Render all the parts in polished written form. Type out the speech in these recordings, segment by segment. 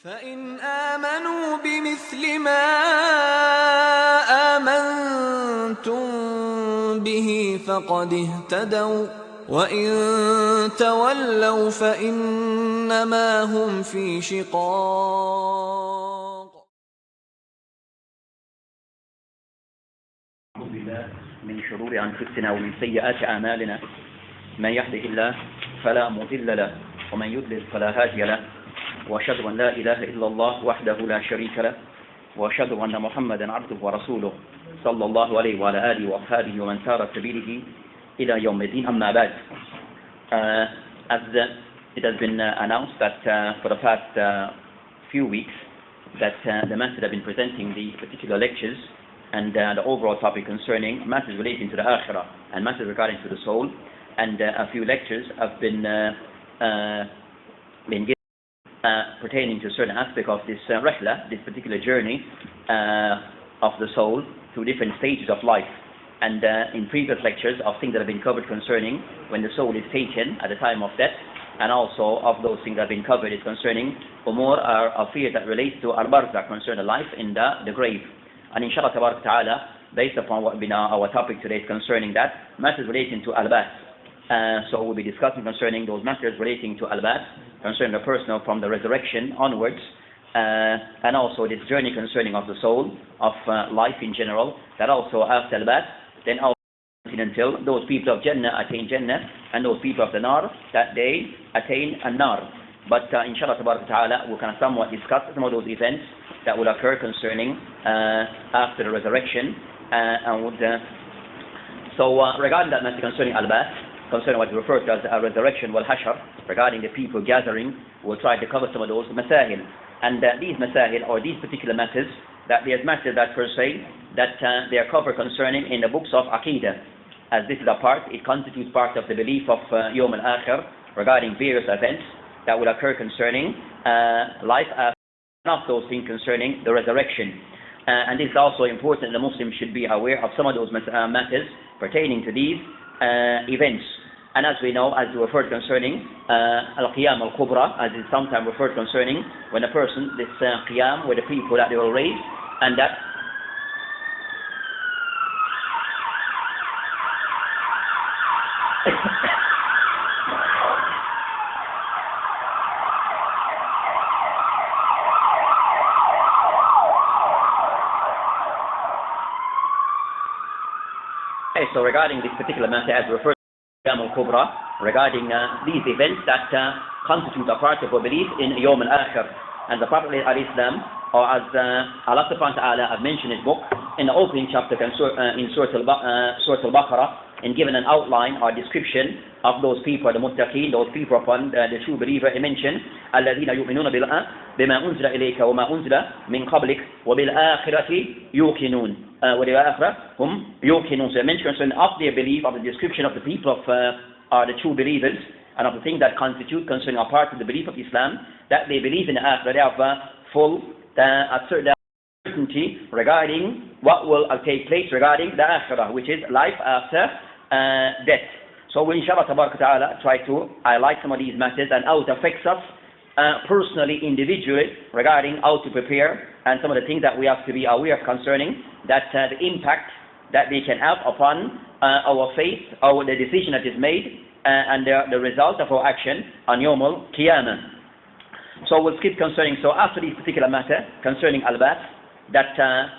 فإن آمنوا بمثل ما آمنتم به فقد اهتدوا وإن تولوا فإنما هم في شقاق. أعوذ بالله من شرور أنفسنا ومن سيئات أعمالنا من يهده الله فلا مضل له ومن يضلل فلا هادي له وأشهد أن لا إله إلا الله وحده لا شريك له وأشهد أن محمدا عبده ورسوله صلى الله عليه وعلى آله وأصحابه ومن سار سبيله إلى يوم الدين. أما بعد, as it has been announced that for the past few weeks that the Masjid have been presenting the particular lectures and the overall topic concerning matters relating to the Akhirah and matters regarding to the soul, and a few lectures have been given pertaining to a certain aspect of this rihla, this particular journey of the soul through different stages of life. And in previous lectures of things that have been covered concerning when the soul is taken at the time of death, and also of those things that have been covered is concerning umur or affairs that relate to al-barzakh, concerning the life in the grave. And inshallah ta'ala, based upon what been our topic today is concerning that, matters relating to al-bath. So we'll be discussing concerning those matters relating to al-bath, concerning the person from the resurrection onwards, and also this journey concerning of the soul, of life in general, that also after al-bath, then also until those people of Jannah attain Jannah, and those people of the Nar, that they attain an-Nar. But inshallah ta'ala, we can somewhat discuss some of those events that will occur concerning after the resurrection. Regarding that matter concerning al-bath, concerning what we refer to as a resurrection wal hashar, regarding the people gathering, we'll try to cover some of those masahil. And these masahil, or these particular matters, that there's matters that per se, that they are covered concerning in the books of Aqidah. As this is a part, it constitutes part of the belief of Yawm al-Akhir, regarding various events that will occur concerning life after, and of those things concerning the resurrection. And this is also important, the Muslim should be aware of some of those matters pertaining to these events. And as we know, as we referred concerning al-Qiyam al-Kubra, as is sometimes referred concerning when a person, this Qiyam, with the people that they will raise, and that so regarding this particular matter, as referred to Qiyam al-Kubra, regarding these events that constitute a part of our belief in Yawm al-Akhir. And the Prophet al-Islam, or as Allah subhanahu wa ta'ala have mentioned in his book, in the opening chapter in Surah al-Baqarah, and given an outline or description of those people, the muttaqeen, those people upon the true believer, he mentioned, الَّذِينَ يُؤْمِنُونَ بِمَا أُنزِلَ إِلَيْكَ وَمَا أُنزِلَ مِنْ قَبْلِكَ وَبِالْآخِرَةِ يُوقِنُونَ وَبِالْآخِرَةِ هُمْ يُوقِنُونَ. So he mentioned of their belief, of the description of the people of the true believers, and of the things that constitute concerning a part of the belief of Islam, that they believe in the Akhirah, they have full certainty regarding what will take place regarding the Akhirah, which is life after death. So we inshallah ta'ala try to highlight some of these matters and how it affects us personally, individually, regarding how to prepare, and some of the things that we have to be aware of concerning that the impact that they can have upon our faith, or the decision that is made, and the result of our action on Yawm al-Qiyamah. So we'll skip concerning, so after this particular matter concerning al-bath, that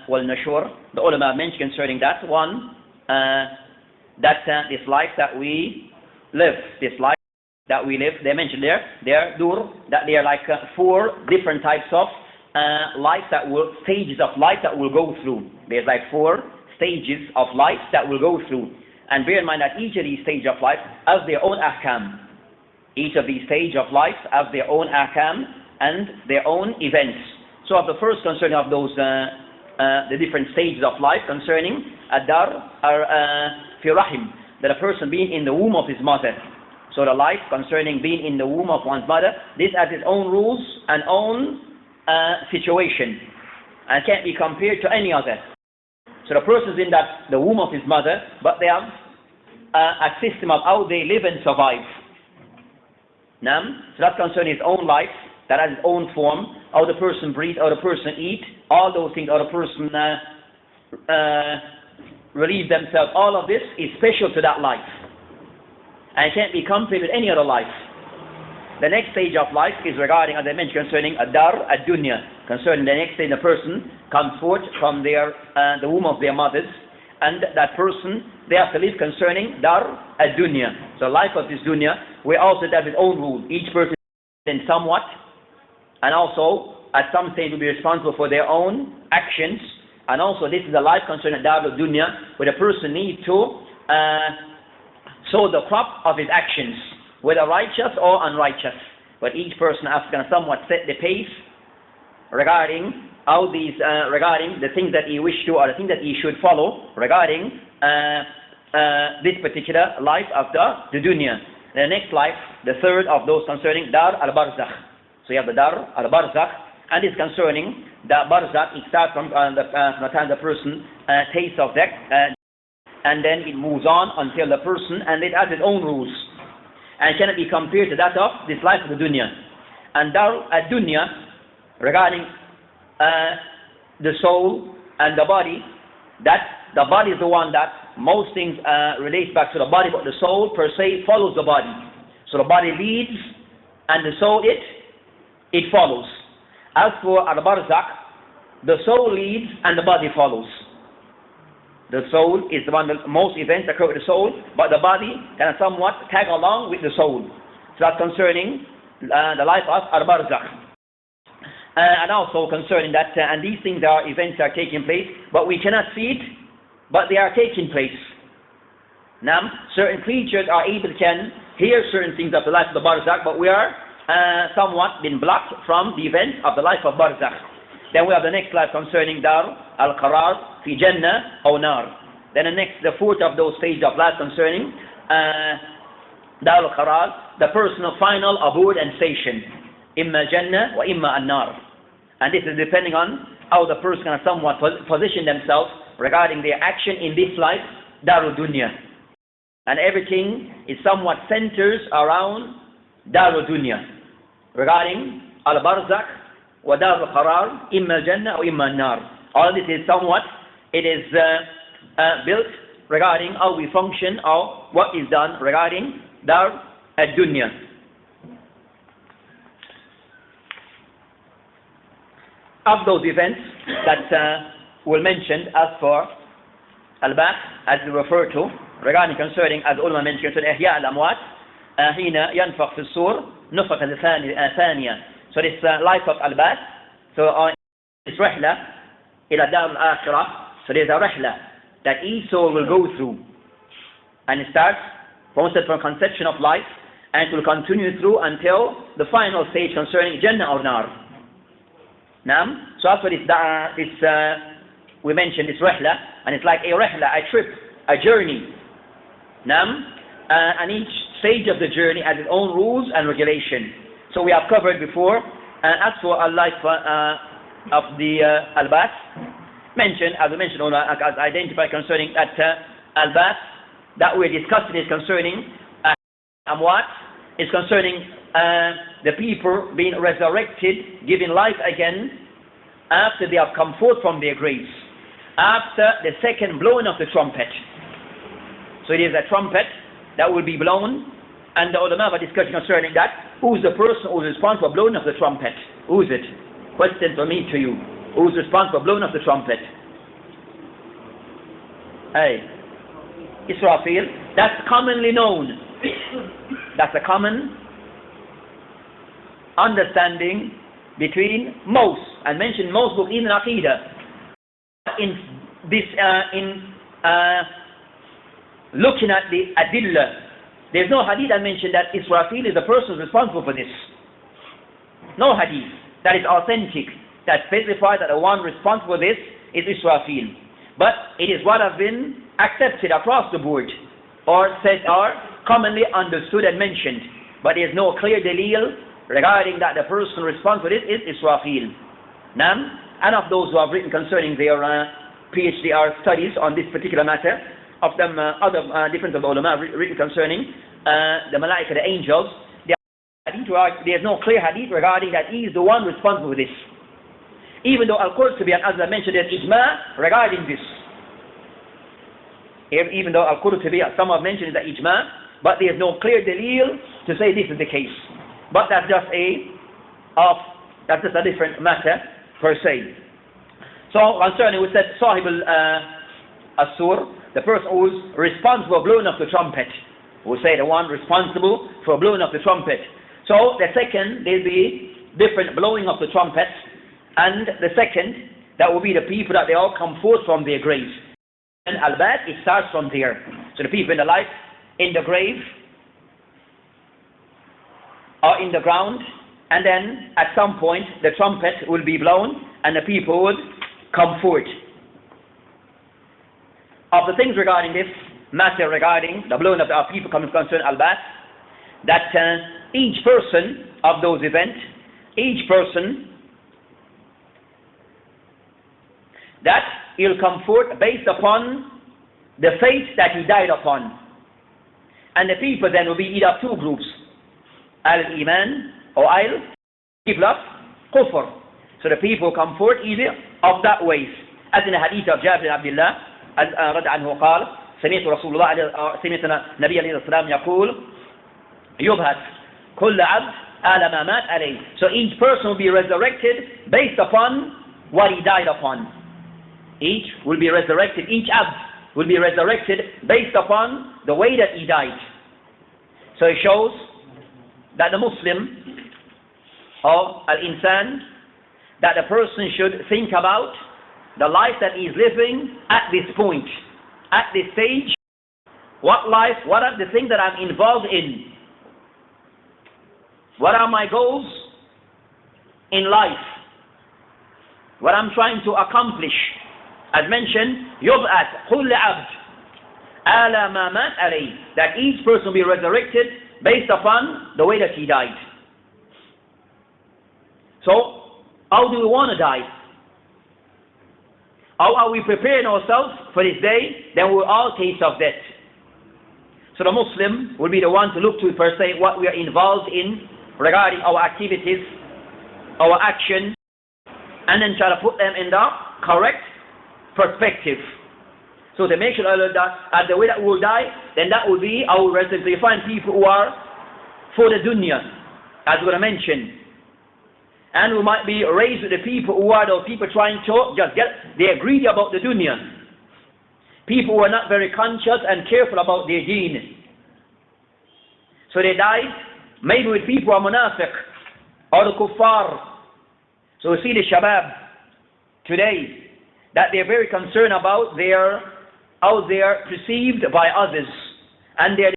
wal-nashur, the ulama mentioned concerning that one, that this life that we live, they mentioned there dur, that they are like four different types of life stages of life that will go through. There's like four stages of life that will go through. And bear in mind that each of these stages of life has their own ahkam. Each of these stages of life have their own ahkam and their own events. So of the first concerning of those, the different stages of life concerning ad-dar or fi rahim, that a person being in the womb of his mother. So the life concerning being in the womb of one's mother, this has its own rules and own situation, and can't be compared to any other. So the person is in the womb of his mother, but they have a system of how they live and survive. So that's concerning his own life that has its own form, how the person breathes, how the person eat, all those things, how the person relieve themselves, all of this is special to that life. And it can't be compared with any other life. The next stage of life is regarding, as I mentioned, concerning ad-dar, ad-dunya, concerning the next stage the person comes forth from the womb of their mothers, and that person, they have to live concerning dar, ad-dunya. So life of this dunya, we also have its own rule. Each person in somewhat, and also at some stage will be responsible for their own actions, and also this is a life concerning dar al-dunya, where the person needs to sow the crop of his actions, whether righteous or unrighteous. But each person has to somewhat set the pace regarding how these, regarding the things that he wished to, or the things that he should follow regarding this particular life of the dunya. The next life, the third of those concerning dar al-barzakh. So you have the dar al-barzakh, and it's concerning the barzakh. It starts from the time the person tastes of death, and then it moves on until the person, and it has its own rules, and cannot be compared to that of this life of the dunya. And dar al-dunya, regarding the soul and the body, that the body is the one that most things relate back to the body, but the soul per se follows the body. So the body leads, and the soul it follows. As for al-barzakh, the soul leads and the body follows. The soul is the one that most events occur with the soul, but the body can somewhat tag along with the soul. So that's concerning the life of al-barzakh. And also concerning that, and these things are events that are taking place, but we cannot see it, but they are taking place. Now, certain creatures are able to hear certain things of the life of the barzakh, but we are somewhat been blocked from the events of the life of barzakh. Then we have the next life concerning dar al-qarar fi Jannah or nar. Then the fourth of those stages of life concerning dar al-qarar, the personal final abode and station, imma Jannah or imma an-nar. And this is depending on how the person can somewhat position themselves regarding their action in this life, darul dunya. And everything is somewhat centers around darul dunya, regarding al-barzakh wa darul qarar, imma Jannah or imma an-nar. All this is somewhat, it is built regarding how we function or what is done regarding dar ad-dunya. Of those events that were mentioned as for al-ba'th, as we refer to, regarding concerning, as ulama mentioned, concerning ihya al-amwat, hina yanfaq fi as-sur, nufaq thaniya. So this life of al-ba'th, so this rihla ila dar al-akhirah, so there's a rihla that each soul will go through, and it starts from conception of life, and it will continue through until the final stage concerning Jannah or nar. Now, so after this, we mentioned this rihla, and it's like a rihla, a trip, a journey. Now, and each stage of the journey has its own rules and regulation. So we have covered before, as for a life of the al-ba'th, mentioned, as we mentioned, as identified concerning that al-ba'th, that we're discussing is concerning amwat, is concerning the people being resurrected, given life again, after they have come forth from their graves, after the second blowing of the trumpet. So it is a trumpet that will be blown, and the ulama have a discussion concerning that. Who is the person who is responsible for blowing of the trumpet? Who is it? Question from me to you. Who is responsible for blowing of the trumpet? Hey, Israfil. That's commonly known. That's a common understanding between most, and mentioned most books, even Aqidah, in this, looking at the Adillah, there's no hadith that mentioned that Israfil is the person responsible for this. No hadith that is authentic that specifies that the one responsible for this is Israfil. But it is what has been accepted across the board, or said, or commonly understood and mentioned. But there is no clear dalil regarding that the person responsible for this is Israfil. Now, and of those who have written concerning their PhD or studies on this particular matter, of them other different ulama written concerning the malaika, the angels, there's no clear hadith regarding that he is the one responsible for this. Even though Al-Qurtubi and as I mentioned, there's ijma regarding this. Even though Al-Qurtubi, some have mentioned the ijma, but there's no clear dalil to say this is the case. But that's just a different matter per se. So concerning, we said Suhaib al-Sur, the person who's responsible for blowing up the trumpet. We say the one responsible for blowing up the trumpet. So the second, there'll be different blowing of the trumpet, and the second, that will be the people that they all come forth from their graves. And al-Bad, it starts from there. So the people in the life, in the grave, or in the ground, and then at some point the trumpet will be blown and the people would come forth. Of the things regarding this matter, regarding the blowing of our people coming concern al-Bad, that each person of those events, each person, that he'll come forth based upon the faith that he died upon. And the people then will be either two groups, al-Iman or al-Kufr. So the people come forth either of that ways. As in the hadith of Jabir bin Abdullah, رضي عنه قال سمعت رسول الله سمعت النبي عليه الصلاة والسلام يقول يبعث كل عبد على ما مات عليه. So each person will be resurrected based upon what he died upon. Each will be resurrected, each abd will be resurrected based upon the way that he died. So it shows that the Muslim or al-insan, that the person should think about the life that he is living at this point, at this stage. What life, what are the things that I'm involved in? What are my goals in life? What I'm trying to accomplish? As mentioned, يُبْعَثْ كُلَّ عَبْدٍ عَلَى مَا مَاتَ عَلَيْهِ, that each person will be resurrected based upon the way that he died. So, how do we want to die? How are we preparing ourselves for this day? Then we'll all taste of death. So the Muslim will be the one to look to per se what we are involved in regarding our activities, our actions, and then try to put them in the correct perspective. So to make sure that at the way that we will die, then that will be our residence. So you find people who are for the dunya, as we're going to mention. And we might be raised with the people who are those people trying to just they're greedy about the dunya. People who are not very conscious and careful about their deen. So they died maybe with people who are munafiq or the kuffar. So we see the shabab today, that they're very concerned about how they are perceived by others and their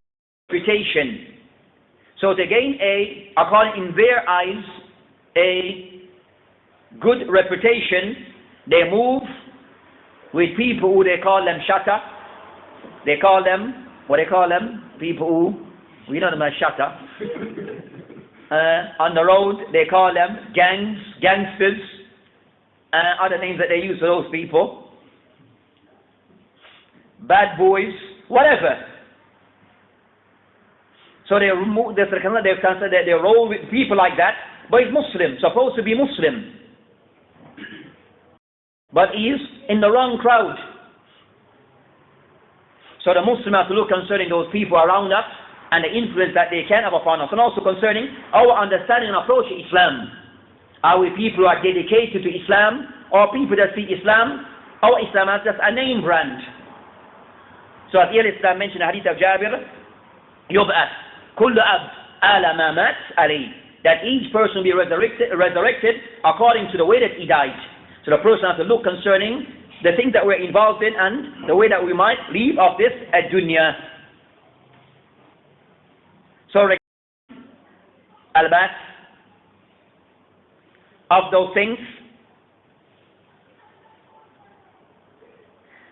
reputation. So to gain according in their eyes, a good reputation, they move with people who they call them shatta. They call them, what they call them? People who, we know them as shatta. On the road, they call them gangs, gangsters, other names that they use for those people. Bad boys, whatever. So they remove, they roll with people like that, but he's Muslim, supposed to be Muslim. But he's in the wrong crowd. So the Muslim has to look concerning those people around us and the influence that they can have upon us, and also concerning our understanding and approach to Islam. Are we people who are dedicated to Islam, or people that see Islam, or Islam as just a name brand? So as Islam mentioned in the hadith of Jabir, يُبْعَثْ كُلُّ عَبْدٍ عَلَى مَا مَاتَ عَلَيْهِ, that each person will be resurrected according to the way that he died. So the person has to look concerning the things that we're involved in and the way that we might leave of this at dunya. So al-Ba'th, of those things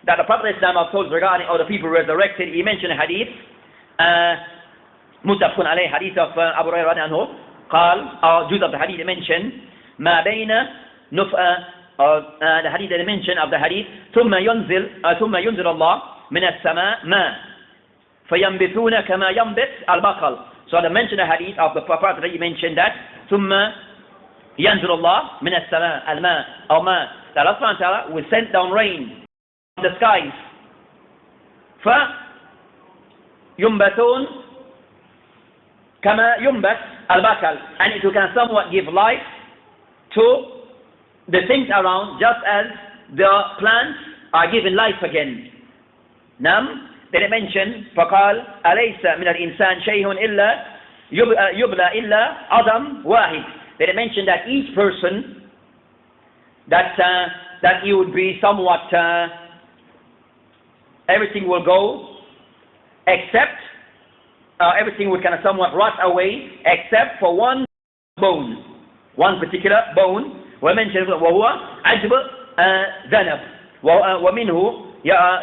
that the Prophet Islam has told regarding other people resurrected, he mentioned a hadith, متفق عليه, hadith of Abu Hurairah عنه, قال, or juz of the hadith mentioned, ما بين the hadith that mentioned of the hadith, ثم ينزل الله من السماء ماء فينبتون كما ينبت البقل. So So the mention of hadith of the Prophet that you mentioned that ثم ينزل الله من السماء الماء أو ماء, that Allah subhanahu wa ta'ala will send down rain from the skies. فينبتون كما ينبت البقل, and it can somewhat give life to the things around, just as the plants are given life again. Nam, then it mentioned فقال أليس من الإنسان شيء إلا يبلى إلا عظم واحد. Then it mentioned that each person that he would be somewhat everything will go except everything would kind of somewhat rot away except for one bone, one particular bone. ومنشن وهو عجب ذنب ومنه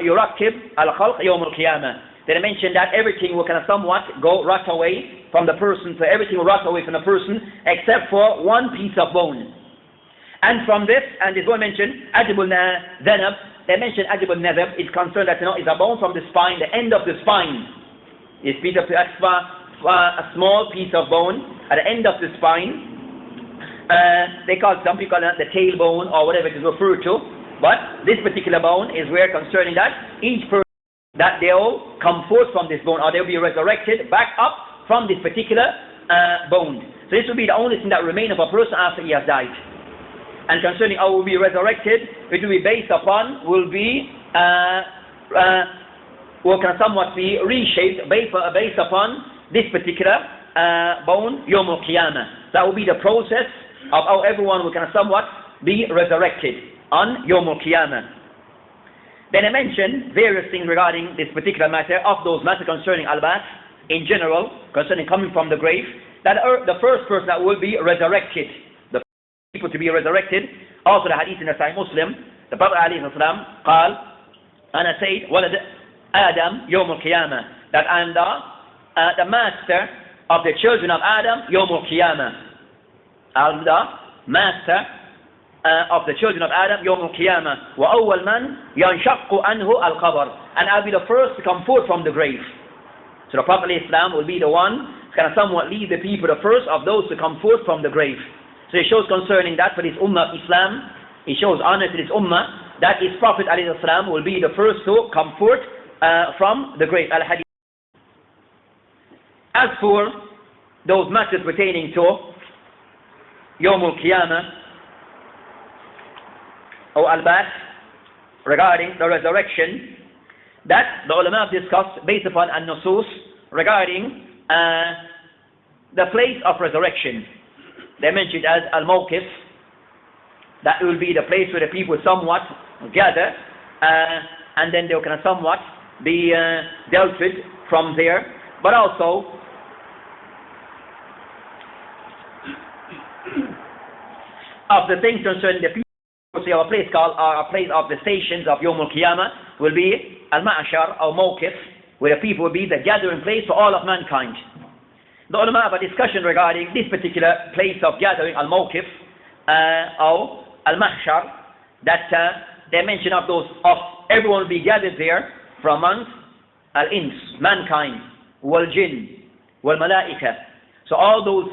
يركب الخلق يوم القيامة. Then I mentioned that everything will kind of somewhat go rot away from the person, so everything will rot away from the person except for one piece of bone. And from this, and this one mentioned عجب ذنب, they mentioned عجب النذب is concerned that is a bone from the spine, the end of the spine. It's piece of a small piece of bone at the end of the spine. They call some people the tailbone or whatever it is referred to, but this particular bone is where concerning that each person that they all come forth from this bone, or they'll be resurrected back up from this particular bone. So this will be the only thing that remains of a person after he has died. And concerning how will be resurrected, it will be based upon, will can somewhat be reshaped based upon this particular bone, Yawm al-Qiyamah. That will be the process of how everyone will kind of somewhat be resurrected on Yawm al-Qiyamah. Then I mentioned various things regarding this particular matter, of those matters concerning al-Ba'th in general, concerning coming from the grave, that the first person that will be resurrected, the people to be resurrected, also the hadith in the Sahih Muslim, the Prophet alayhi salam قال, أنا سيد ولد Adam Yawm al-Qiyamah, that I am the master of the children of Adam Yawm al-Qiyamah. I'm the master of the children of Adam Yawm al-Qiyamah. وَأَوَّلْ مَنْ يَنْشَقُّ عَنْهُ الْقَبْرِ, and I'll be the first to come forth from the grave. So the Prophet ﷺ will be the one who can somewhat lead the people, the first of those to come forth from the grave. So it shows concerning that for this ummah of Islam, it shows honor to this ummah, that his Prophet ﷺ will be the first to come forth from the grave. Al-Hadith. As for those matters pertaining to Yawm al-Qiyamah or al-Ba'th, regarding the resurrection, that the ulama have discussed based upon an-nusus regarding the place of resurrection. They mentioned as al-Mawqif, that it will be the place where the people somewhat gather and then they can somewhat be dealt with from there. But also of the things concerning the people, so a place called, a place of the stations of Yawm al-Qiyamah will be al-Ma'ashar or Mawqif, where the people will be the gathering place for all of mankind. The ulama have a discussion regarding this particular place of gathering, al-Mawqif or al-Mahshar, that they mention of those, of everyone will be gathered there from amongst al-Ins, mankind, wal-Jinn, wal-Malaika. So all those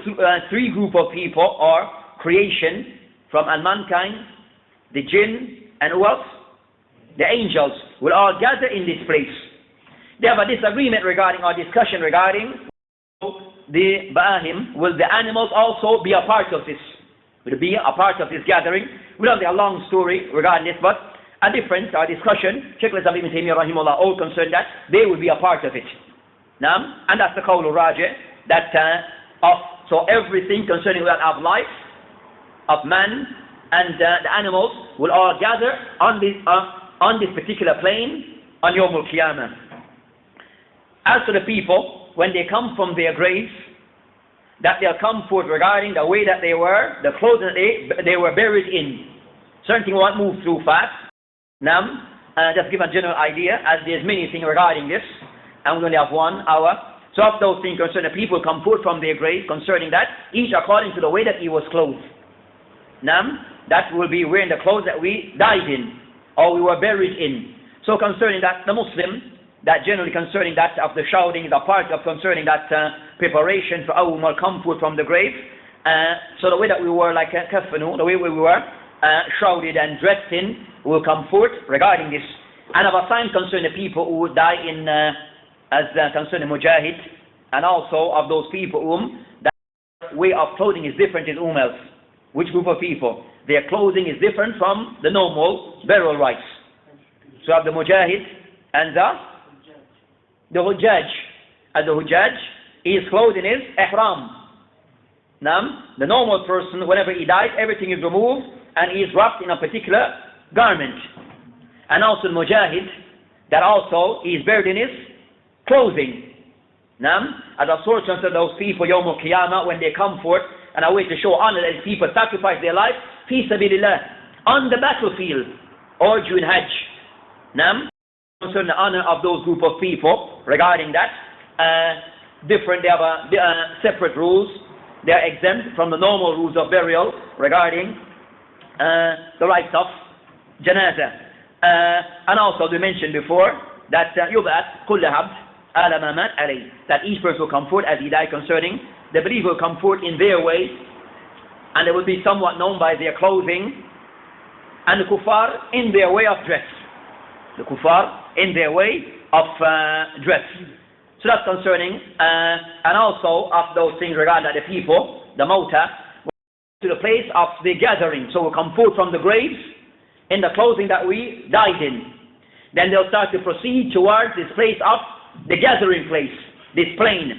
three group of people or creation from al-mankind, the jinn, and who else? The angels will all gather in this place. They have a disagreement regarding, or discussion regarding the Ba'ahim. Will the animals also be a part of this? Will it be a part of this gathering? We don't have a long story regarding this, but a difference, a discussion, Shaykh al-Islam ibn Taymiyyah rahimahullah all concerned that they will be a part of it. Now, and that's the qawl al-Raji', that so everything concerning that of life, of man, and the animals will all gather on this particular plane on Yawm al-Qiyamah. As for the people, when they come from their graves, that they'll come forth regarding the way that they were, the clothes that they were buried in. Certain things won't move through fast. Now, just give a general idea, as there's many things regarding this, and we're going to have 1 hour. So of those things concerning the people come forth from their grave, concerning that, each according to the way that he was clothed. Now, that will be wearing the clothes that we died in, or we were buried in. So concerning that, the Muslim, that generally concerning that of the shrouding, the part of concerning that preparation for our comfort from the grave. So the way that we were like kafanu, the way we were shrouded and dressed in, will come forth regarding this. And of a sign concerning the people who die in as concerning mujahid, and also of those people whom that way of clothing is different in else. Which group of people? Their clothing is different from the normal burial rites. So of the mujahid and the hujjaj. And the hujjaj, his clothing is ihram. Now, the normal person, whenever he dies, everything is removed and he is wrapped in a particular garment. And also the mujahid, that also he is buried in his clothing. Now, as a source of those people, Yawm al-Qiyamah, when they come forth, and a way to show honor that people sacrifice their life, fi sabilillah, on the battlefield, or during Hajj. Now, concerning the honor of those group of people, regarding that, they have separate rules. They are exempt from the normal rules of burial regarding the rites of janazah. And also we mentioned before that يُبْعَثْ كُلَّ عَبْدٍ عَلَى مَا مَاتَ عَلَيْهِ, that each person will come forth as he died. Concerning the believer will come forth in their way, and they will be somewhat known by their clothing, and the kuffar in their way of dress. The kuffar in their way of dress. So that's concerning, and also of those things regarding the people, the mauta, to the place of the gathering. So we'll come forth from the graves in the clothing that we died in. Then they'll start to proceed towards this place of the gathering place, this plain.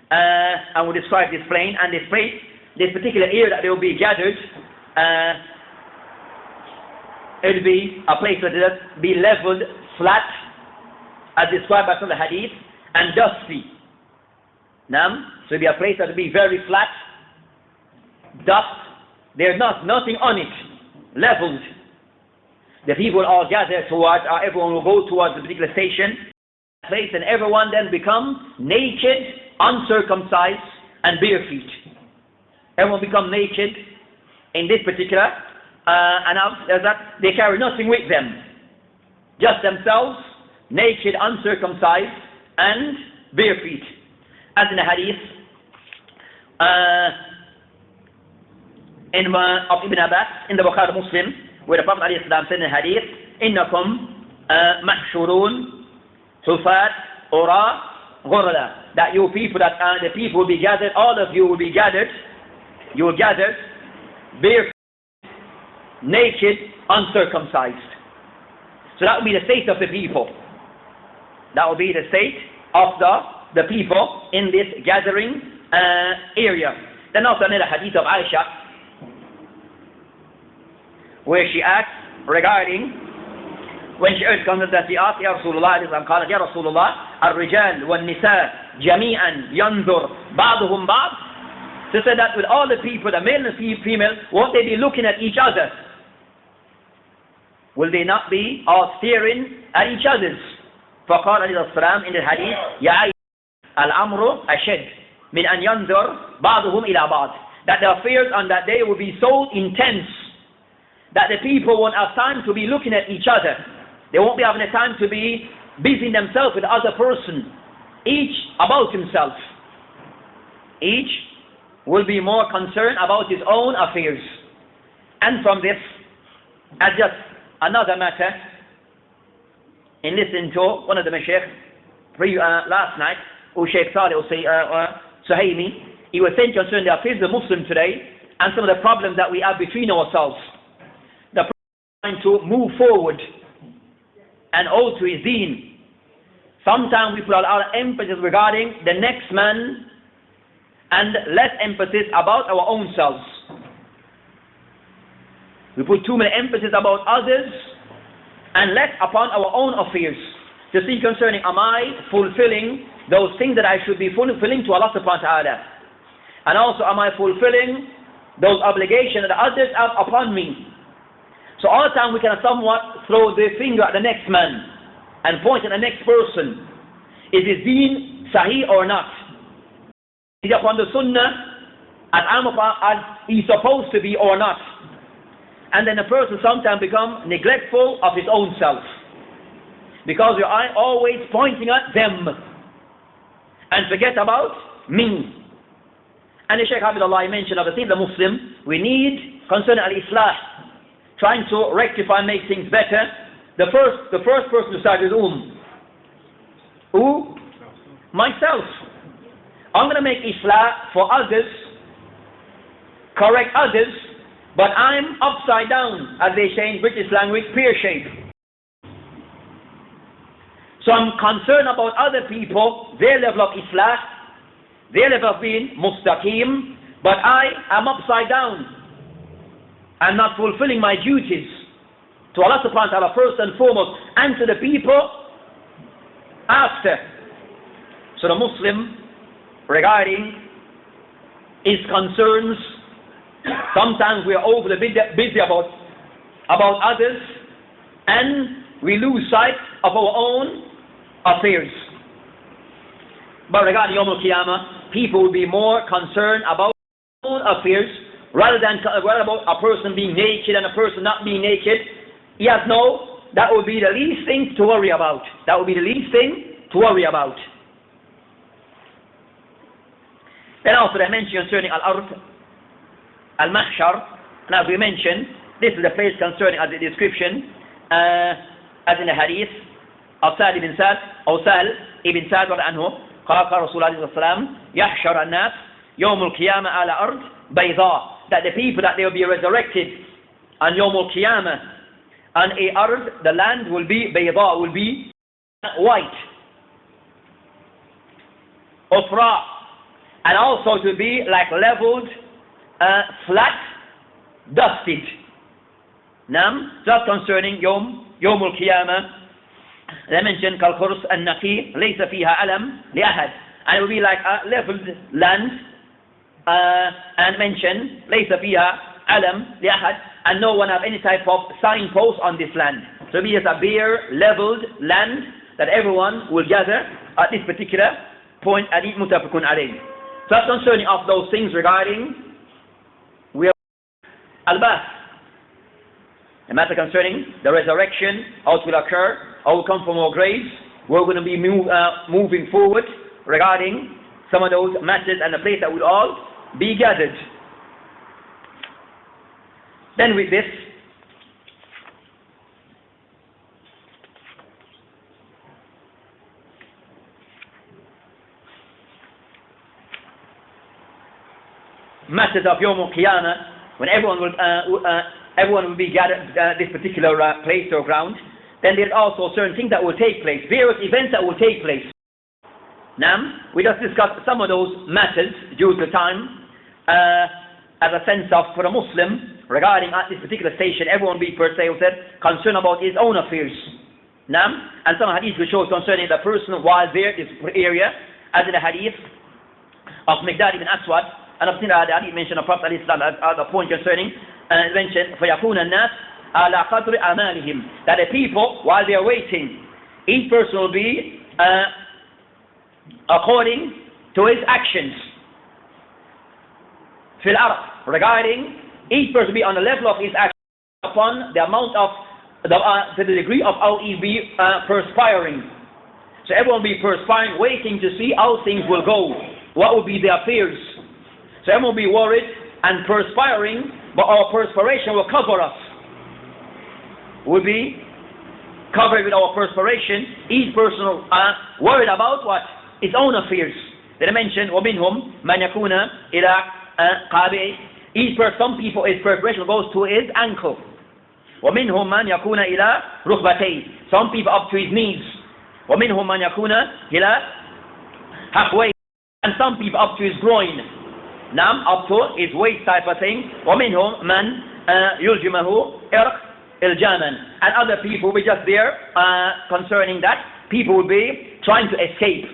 And we'll describe this plain and this place, this particular area that they will be gathered. It will be a place that will be leveled flat, as described by some of the hadith, and dusty. Now, so it will be a place that will be very flat, dust, there's nothing on it, leveled. The people will all gather towards, everyone will go towards the particular station, place, and everyone then become naked, uncircumcised, and bare feet. Everyone become naked in this particular, and after that, they carry nothing with them, just themselves, naked, uncircumcised, and bare feet. As in the hadith of Ibn Abbas in the Bukhari Muslim, where the Prophet ﷺ said in the hadith, إِنَّكُمْ مَحْشُرُونَ حُفَاةً عُرَاةً غُرَلًا, that you people, that the people will be gathered, all of you will be gathered, you will gather bare, naked, uncircumcised. So that will be the state of the people. That will be the state of the people in this gathering area. Then also another hadith of Aisha, where she asks regarding, when she urged conference, that she asked, Ya Rasulullah, قالت Ya Rasulullah, الرجال والنساء جميعا ينظر بعضهم بعض. She said that with all the people, the male and female, won't they be looking at each other? Will they not be all staring at each other's? فقال عليه السلام in the hadith, يا عائشة الأمر أشد من أن ينظر بعضهم إلى بعض, that the affairs on that day will be so intense that the people won't have time to be looking at each other. They won't be having the time to be busying themselves with the other person, each about himself. Each will be more concerned about his own affairs. And from this, as just another matter, in listening to one of the Mashaykh last night, Shaykh Saleh Suhaimi, he was saying concerning the affairs of the Muslim today and some of the problems that we have between ourselves. The problem trying to move forward and hold to his deen. Sometimes we put a lot of emphasis regarding the next man and less emphasis about our own selves. We put too many emphasis about others and less upon our own affairs. To see concerning, am I fulfilling those things that I should be fulfilling to Allah subhanahu wa ta'ala? And also, am I fulfilling those obligations that others have upon me? So all the time we can somewhat throw the finger at the next man and point at the next person. Is his deen sahih or not? Is he upon the sunnah as he's supposed to be or not? And then the person sometimes becomes neglectful of his own self. because we are always pointing at them and forget about me. And the Shaykh Abdullah mentioned of the thing, the Muslim, we need concerning al-Islah, trying to rectify, make things better. The first person to start is Who? Myself. I'm going to make Islah for others, correct others, but I'm upside down, as they say in British language, pear shape. So I'm concerned about other people, their level of Islah, their level of being mustaqim, but I am upside down. I'm not fulfilling my duties to Allah subhanahu wa ta'ala first and foremost, and to the people after. So the Muslim, regarding his concerns, sometimes we are overly busy about others, and we lose sight of our own affairs. But regarding Yawm al-Qiyamah, people will be more concerned about their own affairs rather about a person being naked and a person not being naked. Yes, no, that would be the least thing to worry about. That would be the least thing to worry about. Then also they mention concerning al-ard, al-mahshar, and as we mentioned, this is the place concerning as the description, as in the hadith of Sa'd ibn Sa'd, or Sahl ibn Sa'd anhu, قال رسول الله صلى الله عليه وسلم يحشر الناس يوم القيامة على أرض بيضاء, that the people that they will be resurrected on Yawm al-Qiyamah on a ard, the land will be bayda, will be white, ufra, and also to be like leveled, flat, dusted. Just concerning Yawm al-Qiyamah, they mentioned كالخرس النقي ليس فيها علم لأحد, and it will be like a leveled land, and mentioned ليس فيها علم لأحد, and no one have any type of signpost on this land. So it is a bare, leveled land that everyone will gather at this particular point. Hadith muttafaqun alayh. So that's concerning of those things regarding al-Ba'th, the matter concerning the resurrection, how it will occur, how it will come from our graves. We're going to be moving forward regarding some of those matters and the place that we'll all be gathered. Then with this, matters of Yawm al-Qiyamah, when everyone will be gathered at this particular place or ground, then there's also certain things that will take place, various events that will take place. Now, we just discussed some of those matters due to time, as a sense of, for a Muslim, regarding at this particular station, everyone be per se concerned about his own affairs. Now, and some hadith will show concerning the person while there, this area, as in the hadith of Miqdad ibn Aswad, and I've seen the hadith mentioned of Prophet ﷺ as a point concerning, mentioned, فَيَكُونَ النَّاسِ عَلَى قَدْرِ أَمَالِهِمْ, that the people, while they are waiting, each person will be according to his actions. Fil ard, regarding each person be on the level of his action upon the amount of to the degree of how he be perspiring. So everyone will be perspiring, waiting to see how things will go, what will be their fears. So everyone will be worried and perspiring, but our perspiration will cover us. We'll be covered with our perspiration. Each person will worried about what? His own affairs. They mentioned وَمِنْهُمْ مَنْ يَكُونَ إِلَىٰ قَابِعِ. Each person, some people, his perspiration goes to his ankle. وَمِنْهُمْ مَنْ يَكُونَ إِلَىٰ رُكْبَتَيْهِ. Some people up to his knees. وَمِنْهُمْ مَنْ يَكُونَ إِلَىٰ حَقْوَيْهِ. And some people up to his groin. Now, up to his waist type of thing. وَمِنْهُمْ مَنْ يُلْجِمَهُ إِرْقِ إِلْجَامًا. And other people will be just there concerning that. People will be trying to escape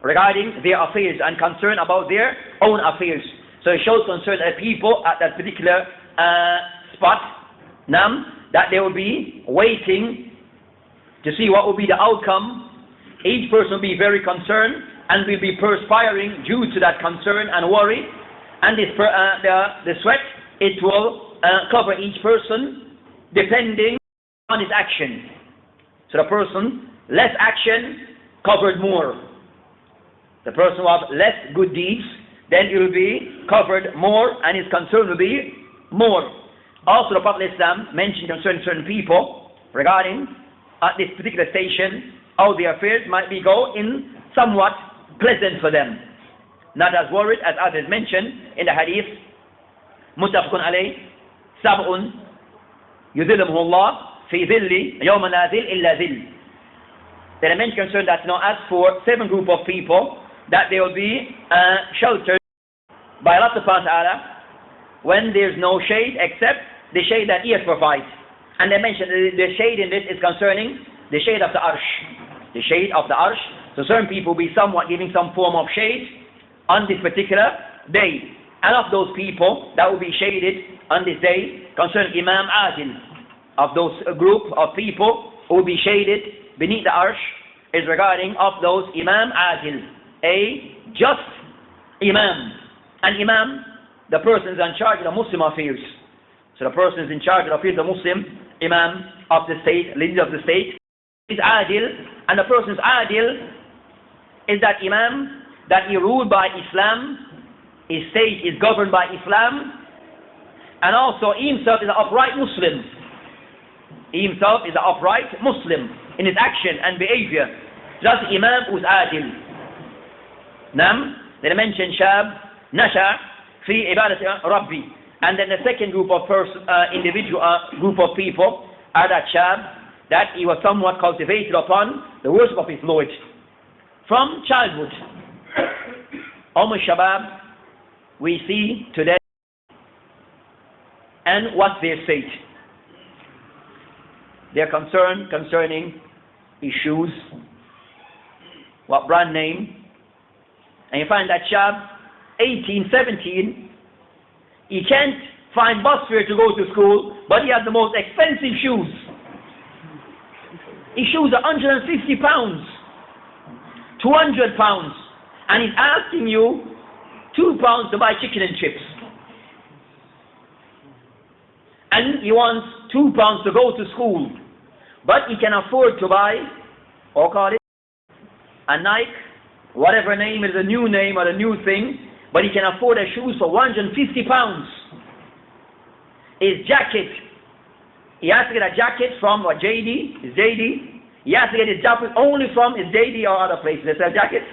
regarding their affairs and concern about their own affairs. So it shows concern at people at that particular spot, that they will be waiting to see what will be the outcome. Each person will be very concerned and will be perspiring due to that concern and worry. And this, the sweat, it will cover each person depending on his action. So the person, less action, covered more. The person who has less good deeds, then it will be covered more, and his concern will be more. Also, the Prophet Islam mentioned concerning certain people regarding at this particular station how their affairs might be going somewhat pleasant for them, not as worried as others mentioned in the hadith. Muttafaqun alayh, sab'un yudhilluhum Allah fi dhilli yawma la dhil illa dhil. Then I mentioned concerning that now as for 7 group of people, that they will be sheltered by Allah subhanahu wa ta'ala when there's no shade except the shade that He has provided. And they mentioned the shade in this is concerning the shade of the arsh. The shade of the arsh. So certain people will be somewhat giving some form of shade on this particular day. And of those people that will be shaded on this day concerning Imam Adil, of those group of people who will be shaded beneath the arsh, is regarding of those Imam Adil, a just Imam. An Imam, the person is in charge of the Muslim affairs. So the person is in charge of the affairs of the Muslim, Imam of the state, leader of the state, is Adil. And the person is Adil is that Imam that he ruled by Islam, his state is governed by Islam, and also he himself is an upright Muslim. He himself is an upright Muslim in his action and behavior. That's the Imam who's Adil. Nam, then I mentioned Shab, Nasha, fi ibadat Rabbi. And then the second group of group of people are that Shab, that he was somewhat cultivated upon the worship of his Lord from childhood. Shabab, we see today, and what's their state? They're concerned concerning his shoes, what brand name, and you find that Shab, 18, 17, he can't find bus fare to go to school, but he has the most expensive shoes. His shoes are 150 pounds, 200 pounds, and he's asking you 2 pounds to buy chicken and chips. And he wants 2 pounds to go to school, but he can afford to buy, or call it, a Nike, whatever name is the new name or the new thing, but he can afford a shoes for 150 pounds. His jacket, he has to get a jacket from what, JD, his JD. He has to get his jacket only from his JD or other places. They sell jackets?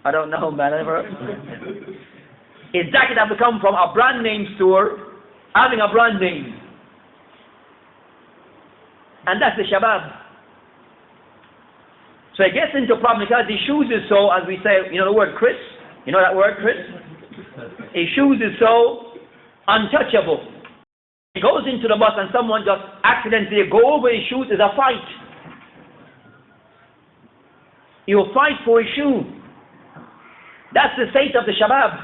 I don't know, man. I never. His jacket has to come from a brand name store, having a brand name. And that's the Shabab. So it gets into a problem because his shoes is so, as we say, you know the word Chris? You know that word, Chris? His shoes is so untouchable. He goes into the bus and someone just accidentally go over his shoes, is a fight. He will fight for his shoe. That's the state of the Shabab.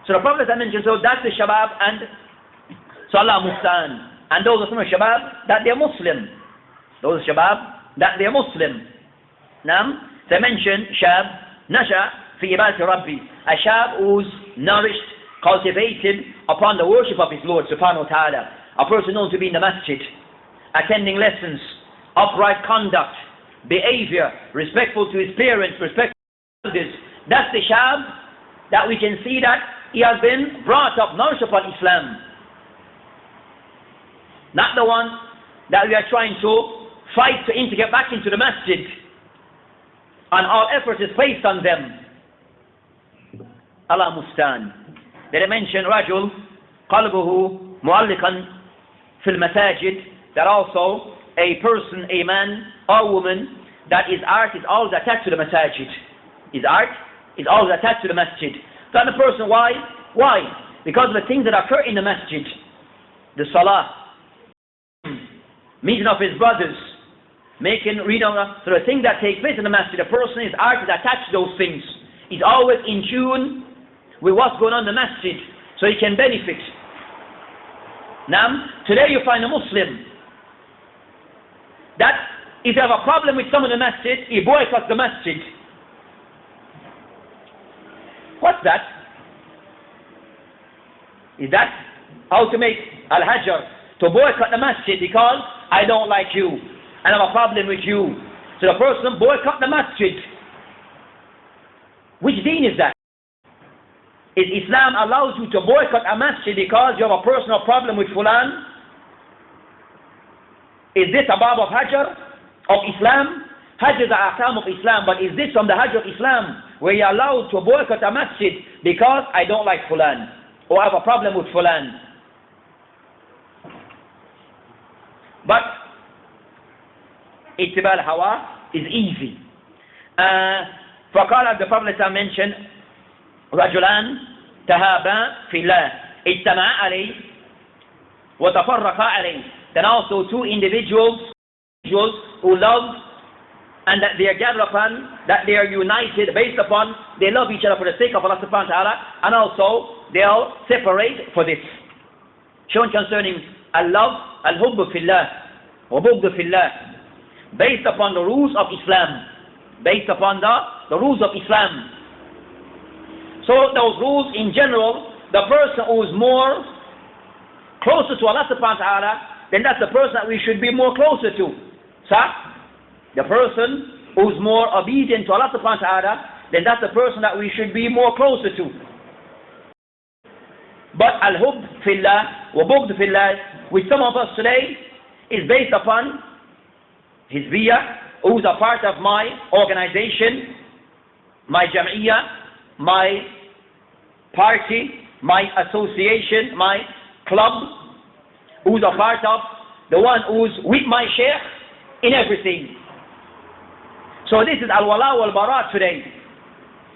So the Prophet I mentioned, so that's the Shabab, and so Allah Mustan. And those are some of the Shabab that they're Muslim. Those Shabab that they're Muslim. Now, so I mentioned Shab, Nasha, fi ibadati Rabbi. A Shab who's nourished, cultivated upon the worship of his Lord subhanahu wa ta'ala. A person known to be in the masjid, attending lessons, upright conduct, behavior, respectful to his parents, respectful to others. That's the Shab that we can see that he has been brought up, nourished upon Islam. Not the one that we are trying to fight to integrate back into the masjid, and all effort is placed on them. Allah Mustan. They mention Rajul qalbuhu mu'alliqan fil masajid, that also a person, a man or woman, that his art is always attached to the masajid. His art is always attached to the masjid. So the person, why? Why? Because of the things that occur in the masjid. The salah, meeting of his brothers, making read on. So the things that take place in the masjid, the person, his art is attached to those things. He's always in tune with what's going on in the masjid, so he can benefit. Now, today you find a Muslim that if you have a problem with someone in the masjid, he boycotts the masjid. What's that? Is that how to make al-hajar, to boycott the masjid because I don't like you, and have a problem with you. So the person boycott the masjid. Which deen is that? Is Islam allows you to boycott a masjid because you have a personal problem with fulan? Is this a bab of Hajr of Islam? Hajj is the ahkam of Islam, but is this from the Hajj of Islam, where you're allowed to boycott a masjid because I don't like fulan, or I have a problem with fulan? But اتباع الهوى is easy. فقال the Prophet mentioned رجلان تهابا في الله اجتمعا عليه وتفرقا عليه. Then also two individuals who love and that they are gathered upon, that they are united based upon, they love each other for the sake of Allah subhanahu wa ta'ala, and also they'll separate for this. Shown concerning al-love, al-hubb fillah, wa bughd fillah, based upon the rules of Islam, based upon the rules of Islam. So those rules in general, the person who is more closer to Allah subhanahu wa ta'ala, then that's the person that we should be more closer to. The person who's more obedient to Allah subhanahu wa ta'ala, then that's the person that we should be more closer to. But al-hubb fillah wa bughd fillah, which some of us today is based upon hizbiyah, who's a part of my organization, my jam'iyyah, my party, my association, my club, who's a part of the one who's with my sheikh in everything. So this is al-wala wal-bara today.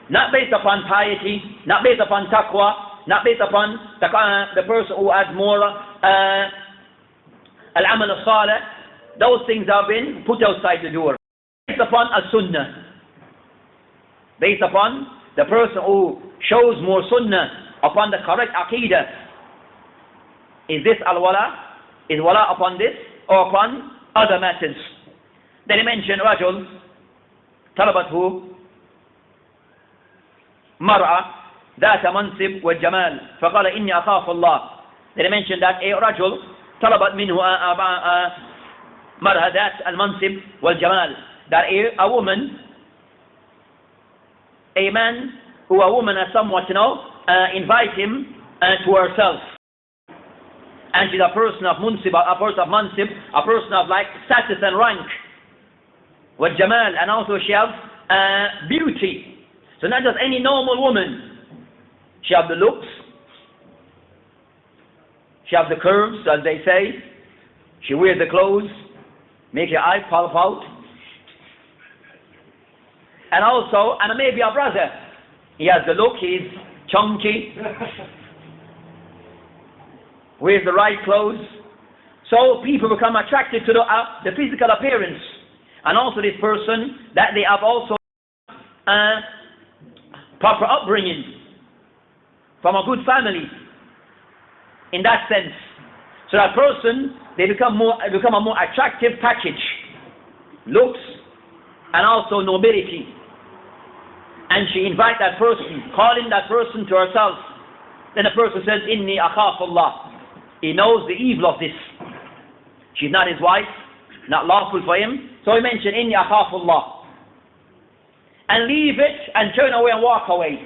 Not based upon piety, not based upon taqwa, not based upon the person who has more al-amal al-salih. Those things have been put outside the door. Based upon a-sunnah. Based upon the person who shows more sunnah upon the correct aqidah. Is this al-wala? Is wala upon this or upon other matters? Then he mentioned رجل طلبته مرأة ذات منصب والجمال فقال إني أخاف الله. Then he mentioned that a رجل طلبت منه مرأة ذات المنصب والجمال, that a woman, a man who a woman has somewhat, invite him to herself. And she's a person of munsib, a person of mansib, a person of like status and rank. With Jamal, and also she has beauty. So not just any normal woman. She has the looks, she has the curves, as they say. She wears the clothes, make your eye pop out. And also, and maybe a brother. He has the look, he's chunky, wears the right clothes. So people become attracted to the physical appearance. And also this person, that they have also proper upbringing from a good family, in that sense. So that person, they become a more attractive package, looks and also nobility. And she invites that person, calling that person to herself. Then the person says, Inni akhaf Allah. He knows the evil of this. She's not his wife, not lawful for him. So he mentioned, Inni akhaf Allah. And leave it and turn away and walk away.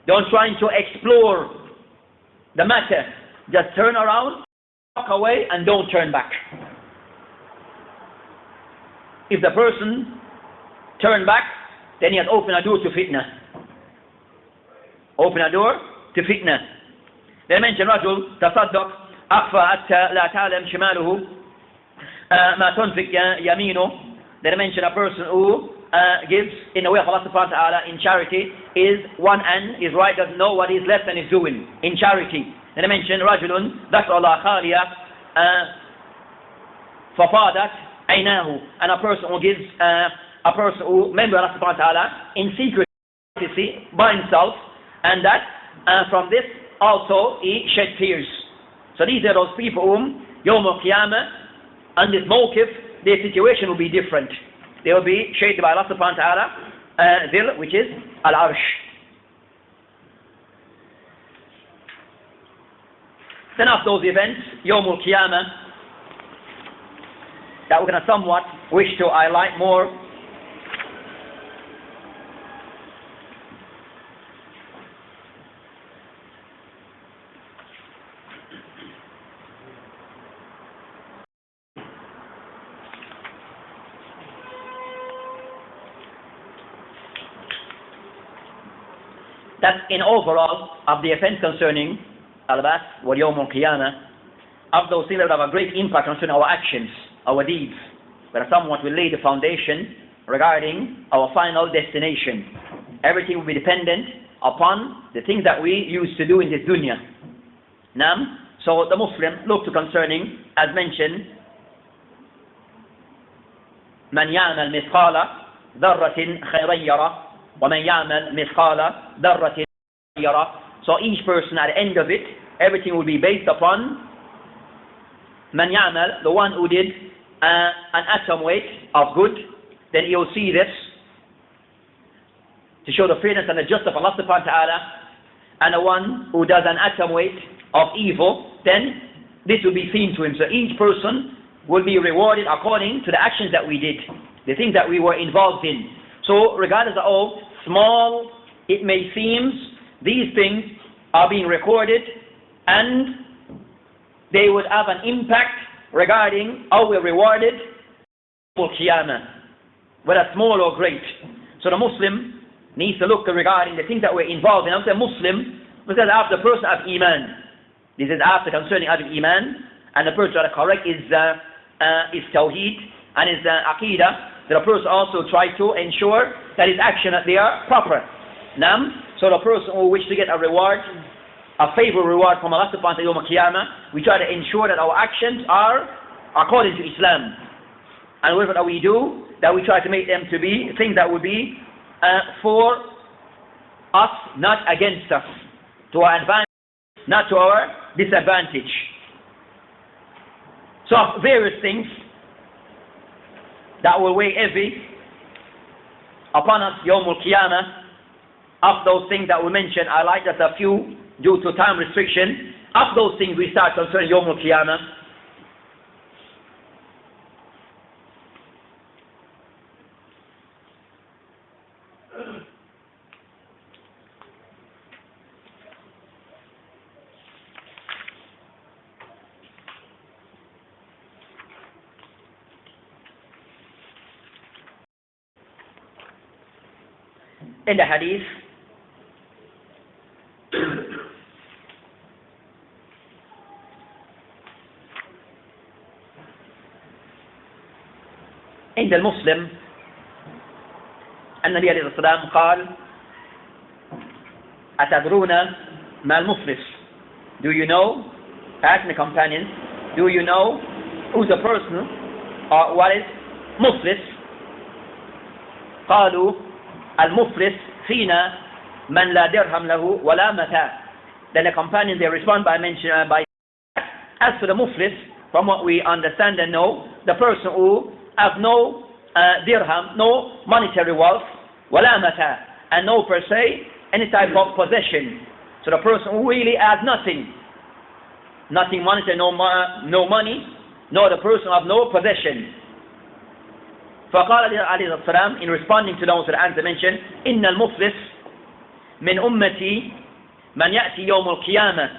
Don't try to explore the matter. Just turn around, walk away, and don't turn back. If the person turn back, then he has opened a door to fitna. Open a door to fitna. Then mention رجل تصدق أخفى حتى لا تعلم شماله ما تنفق يمينه. Then mention a person who gives in the way of Allah subhanahu wa ta'ala in charity, is one hand, his right doesn't know what his left hand is doing in charity. Then I mentioned رجل ذكر الله خاليا ففاضت عيناه, and a person who gives a person who remembers Allah subhanahu wa ta'ala in secret by himself, and that from this also he shed tears. So these are those people whom Yawm al-Qiyamah and this mawqif, their situation will be different. They will be shaded by Allah subhanahu wa ta'ala, Dhil, which is Al-Arsh. Then after those events, Yawm al-Qiyamah, that we're going to somewhat wish to highlight more. That in overall of the offense concerning al-Ba'th wa Yawm al-Qiyamah, of those things that have a great impact concerning our actions, our deeds, that somewhat will lay the foundation regarding our final destination. Everything will be dependent upon the things that we used to do in this dunya. Now, so the Muslim look to concerning, as mentioned, من يعمل مثقال ذرة خيرا يره وَمَنْ يَعْمَلْ مِثْقَالَ ذَرَّةٍ يَرَهُ. So each person at the end of it, everything will be based upon مَنْ يَعْمَلْ, the one who did an atom weight of good, then he will see this to show the fairness and the justice of Allah subhanahu wa ta'ala. And the one who does an atom weight of evil, then this will be seen to him. So each person will be rewarded according to the actions that we did, the things that we were involved in. So regardless of how small it may seem, these things are being recorded and they would have an impact regarding how we're rewarded for Qiyamah, whether small or great. So the Muslim needs to look regarding the things that we're involved in. I'm saying Muslim because after the person of Iman. This is after concerning Abdul Iman, and the person that is correct is Tawheed and is Aqidah. The person also try to ensure that his action that they are proper. Now, so the person who wish to get a reward, a favorable reward from Allah subhanahu wa ta'ala Yawm al-Qiyamah, we try to ensure that our actions are according to Islam. And whatever that we do, that we try to make them to be things that would be for us, not against us, to our advantage, not to our disadvantage. So various things that will weigh heavy upon us Yawm al-Qiyamah. Of those things that we mentioned, I like just a few due to time restriction. Of those things we start concerning Yawm al-Qiyamah. In the hadith, عند المسلم النبي عليه الصلاة والسلام قال أتدرون ما المفلس? Do you know, asking the companions, do you know who's the person or what is muflis? قالوا المفلس فينا من لا درهم له ولا متاع. Then the companions they respond by mentioning as for the muflis, from what we understand and know, the person who have no dirham, no monetary wealth, ولا متاع, and no per se any type of possession. So the person who really has nothing monetary, no money, nor the person of no possession. فقال عليه السلام, in responding to those that answer mentioned, إن المفلس من أمتي من يأتي يوم القيامة.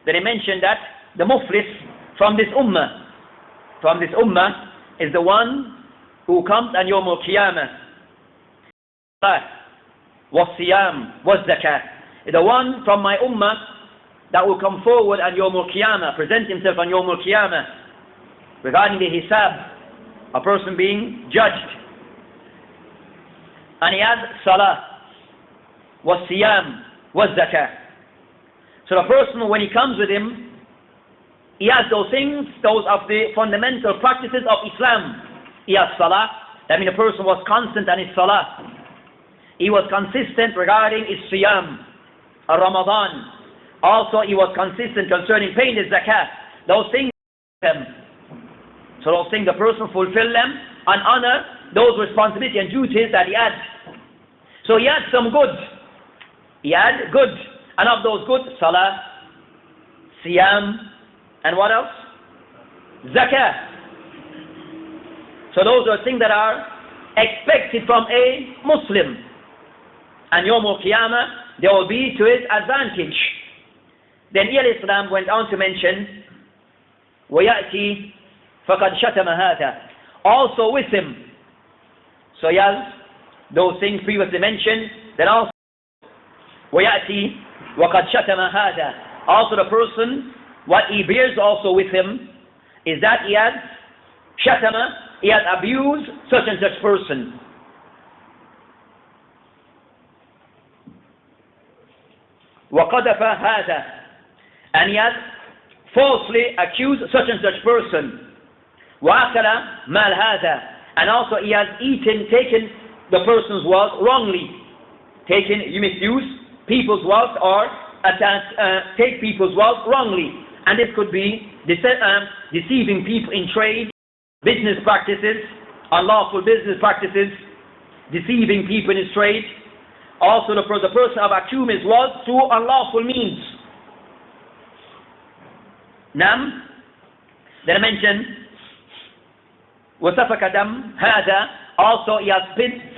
Then he mentioned that the muflis from this ummah is the one who comes on يوم القيامة. والصيام والزكاة. The one from my ummah that will come forward on يوم القيامة, present himself on يوم القيامة regarding the hisab, a person being judged. And he has salah, was siyam, was zakah. So the person, when he comes with him, he has those things, those of the fundamental practices of Islam. He has salah, that means the person was constant on his salah. He was consistent regarding his siyam, Ramadan. Also he was consistent concerning paying his zakah. Those things, so those things the person fulfill them and honor those responsibilities and duties that he had. So he had some good. He had good. And of those good, salah, siyam, and what else? Zakah. So those are things that are expected from a Muslim. And Yawm al-Qiyamah, they will be to his advantage. Then Islam went on to mention, وَيَأْتِي فَقَدْ شَتَمَ هَذَا. Also with him. So he has those things previously mentioned, then also وَيَأْتِي وَقَدْ شَتَمَ هَذَا. Also the person, what he bears also with him, is that he has shatama, he has abused such and such person. وَقَدَفَ هَذَا. And he has falsely accused such and such person. وَأَكَلَ مَالْ هَذَا. And also he has taken the person's wealth wrongly. You misuse people's wealth or take people's wealth wrongly. And this could be deceiving people in trade, business practices, unlawful business practices, deceiving people in his trade. Also the person of accumulating his wealth through unlawful means. Nam, then I mentioned, وَسَفَكَ دَمْ هَذَا. Also he has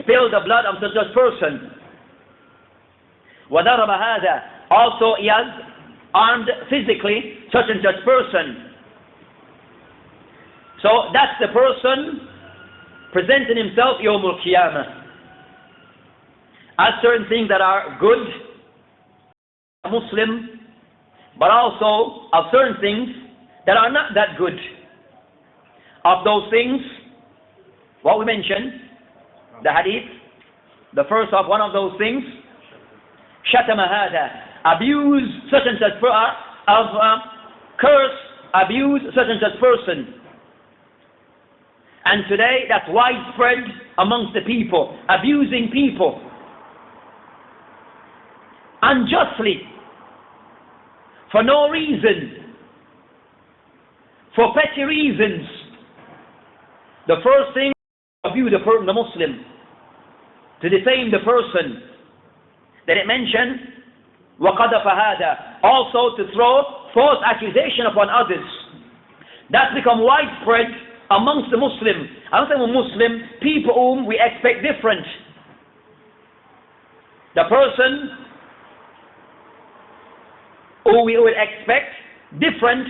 spilled the blood of such a person. وَضَرَبَ هَذَا. Also he has armed physically such and such person. So that's the person presenting himself Yawm al-Qiyamah as certain things that are good, a Muslim, but also of certain things that are not that good. Of those things, what we mentioned, the hadith, the first of one of those things, shatama hada, abuse such and such curse, abuse such and such person. And today that's widespread amongst the people, abusing people unjustly, for no reason, for petty reasons. The first thing, abuse the Muslim, to defame the person. Then it mentioned, وَقَدَفَ هَذَا, also to throw false accusation upon others. That's become widespread amongst the Muslims. I'm saying Muslim, people whom we expect different. The person who we would expect different,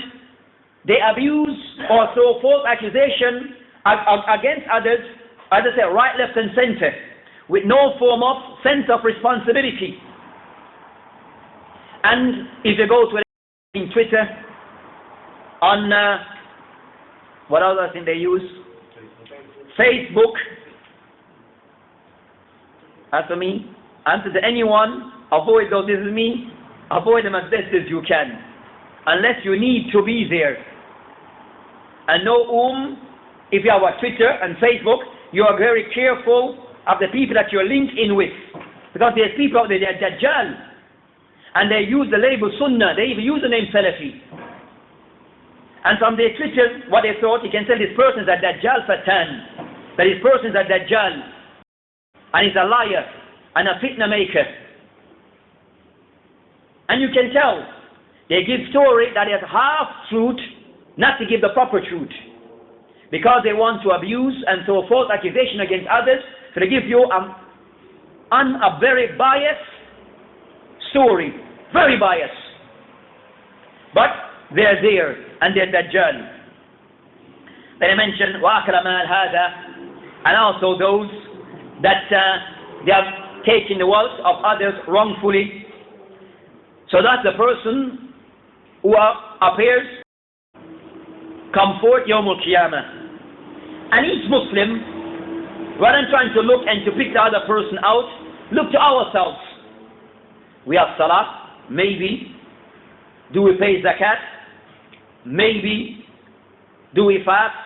they abuse or throw false accusation against others, as I say, right, left and center, with no form of sense of responsibility. And if you go to in Twitter, on what other thing they use? Facebook. As for me, and to anyone, avoid those. This is me. Avoid them as best as you can, unless you need to be there. And know if you have a Twitter and Facebook, you are very careful of the people that you're linked in with, because there's people out there, they're Dajjal, and they use the label Sunnah. They even use the name Salafi. And from their Twitter, what they thought, you can say this person is a Dajjal Fatan, that this person is a Dajjal, and he's a liar and a fitna maker. And you can tell, they give story that is half truth, not to give the proper truth, because they want to abuse and throw false accusation against others. So they give you a very biased story, very biased. But they're there, and they're Dajjal. Then I mentioned وَأَكْلَ مَالْ هَذَا, and also those that they have taken the wealth of others wrongfully. So that's the person who appears come forth Yawm al-Qiyamah. And each Muslim, rather than trying to look and to pick the other person out, look to ourselves. We have salah, maybe. Do we pay zakat? Maybe. Do we fast?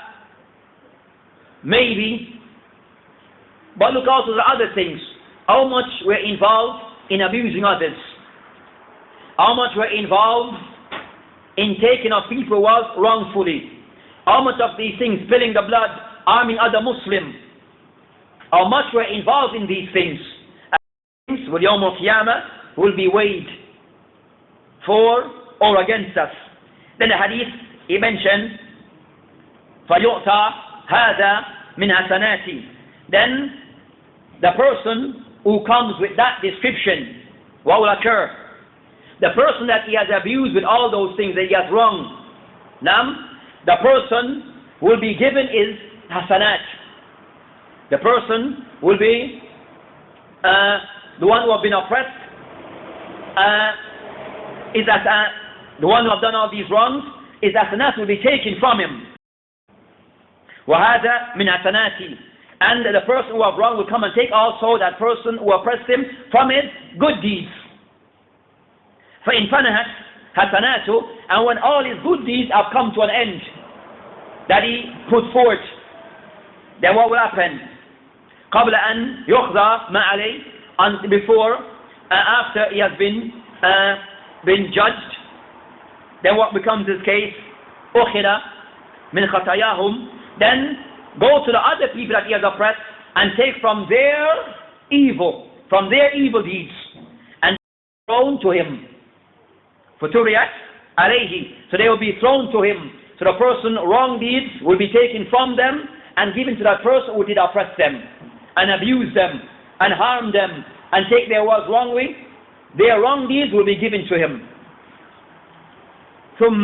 Maybe. But look also at the other things. How much we're involved in abusing others. How much we're involved in taking of people's wealth wrongfully. How much of these things, spilling the blood, harming other Muslims. How much we're involved in these things. And things with Yawm al-Qiyamah will be weighed for or against us. Then the hadith, he mentioned, فَيُؤْتَى هَذَا min hasanati. Then the person who comes with that description, what will occur? The person that he has abused with all those things that he has wronged, the person will be given is hasanat. The person will be the one who have been oppressed, the one who have done all these wrongs, is hasanat will be taken from him. وَهَذَا مِنْ حَسَنَاتِ. And the person who have wronged will come and take also that person who oppressed him from his good deeds. فَإِنْ فَنَهَتْ حَسَنَاتُ. And when all his good deeds have come to an end, that he put forth, then what will happen? قَبْلَ أَنْ يُخْضَى مَا عَلَيْهِ. And before, after he has been judged, then what becomes his case? أُخِرَ مِنْ خَطَيَاهُمْ. Then go to the other people that he has oppressed and take from their evil deeds, and thrown to him. فَتُرِيَتْ عَلَيْهِ. So they will be thrown to him. So the person wrong deeds will be taken from them and given to that person who did oppress them and abuse them and harm them and take their words wrongly. Their wrong deeds will be given to him. ثُمَّ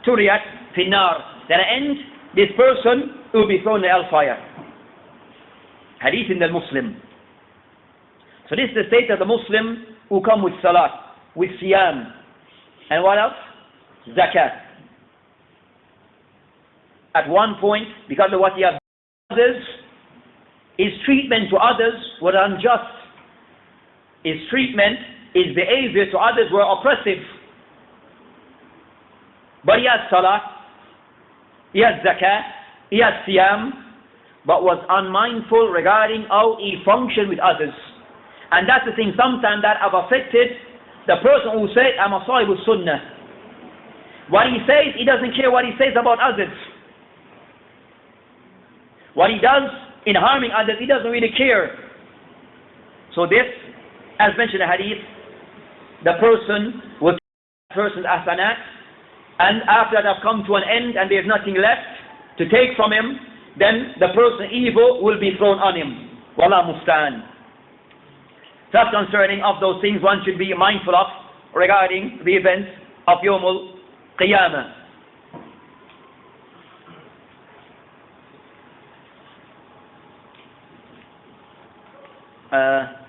تُرِيَتْ فِي النَّارِ. Then at the end, this person will be thrown in the hellfire. Hadith in the Muslim. So this is the state of the Muslim who come with salat, with siyam, and what else? Zakat. At one point, because of what he has done to others, his treatment to others was unjust. His treatment, his behavior to others were oppressive. But he has salat, he has zakat, he has siyam, but was unmindful regarding how he functioned with others. And that's the thing sometimes that have affected the person who says, I'm a Suhaib Sunnah. What he says, he doesn't care what he says about others. What he does in harming others, he doesn't really care. So this, as mentioned in the hadith, the person will take the person's asanat, and after that have come to an end and there's nothing left to take from him, then the person evil will be thrown on him. Wallahu musta'an. That's concerning of those things one should be mindful of regarding the events of Yawmul Qiyamah.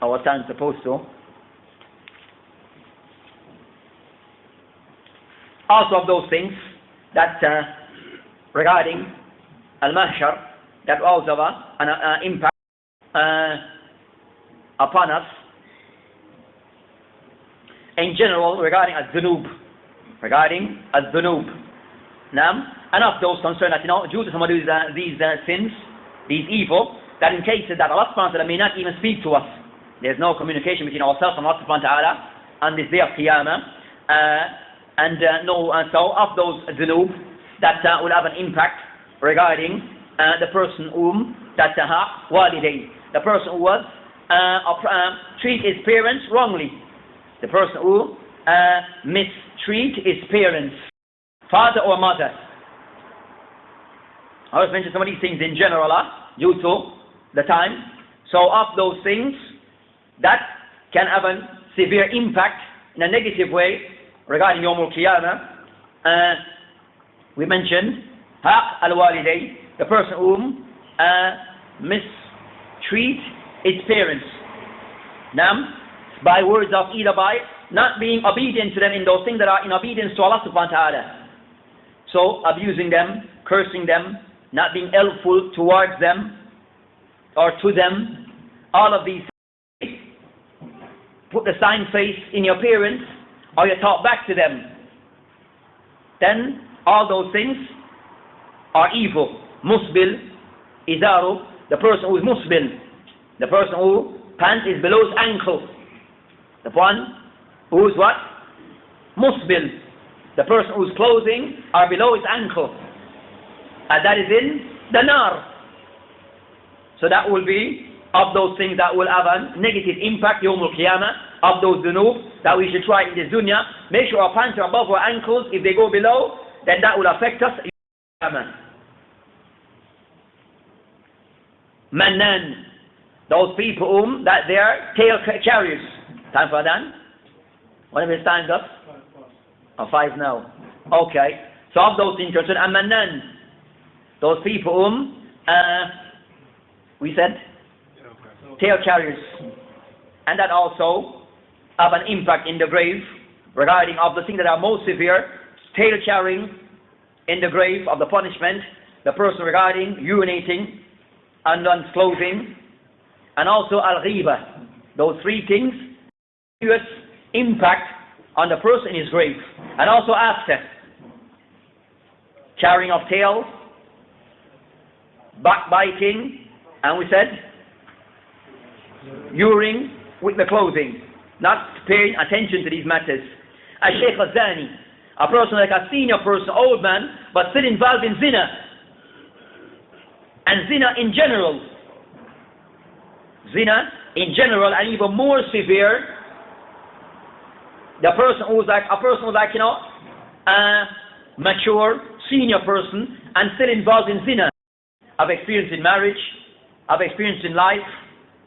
Our time is supposed to. Also of those things that regarding Al-Mahshar, that also have an impact upon us in general regarding Al-Dhunub. And of those concerned that, due to some of these sins, these evil, that in cases that Allah subhanahu wa ta'ala may not even speak to us, there's no communication between ourselves and Allah subhanahu wa ta'ala on this day of Qiyamah, so of those dhunub that will have an impact regarding the person whom that waliday, the person who was treat his parents wrongly, the person who mistreat his parents, father or mother. I was mentioning some of these things in general due to the time. So of those things that can have a severe impact in a negative way regarding Yawm al-Qiyamah, we mentioned haq al-waliday, the person whom mistreat his parents. Now, by words of either by not being obedient to them in those things that are in obedience to Allah subhanahu wa ta'ala. So abusing them, cursing them, not being helpful towards them or to them, all of these things. Put the sign face in your parents or you talk back to them. Then all those things are evil. Musbil, izaru, the person who is musbil, the person who pants is below his ankle. The one who is what? Musbil, the person whose clothing are below his ankle. And that is in the nar. So that will be of those things that will have a negative impact Yawm al-Qiyamah, of those dunub that we should try in this dunya. Make sure our pants are above our ankles. If they go below, then that will affect us. Mannan. Those people whom that they are tail carriers. Time for Adhan? What have we timed up? 5 now. Okay. So of those interested, and Mannan. Those people whom we said tail carriers. And that also have an impact in the grave regarding of the things that are most severe, tail carrying in the grave of the punishment, the person regarding urinating, undone clothing, and also al-ghiba. Those 3 things, serious impact on the person in his grave. And also after, carrying of tail, backbiting, and we said, urine with the clothing, not paying attention to these matters. A Shaykh al-Zani, a person like a senior person, old man, but still involved in zina. And zina in general. Zina in general, and even more severe, the person who's like, you know, a mature, senior person, and still involved in zina. I've experienced in marriage, I've experienced in life,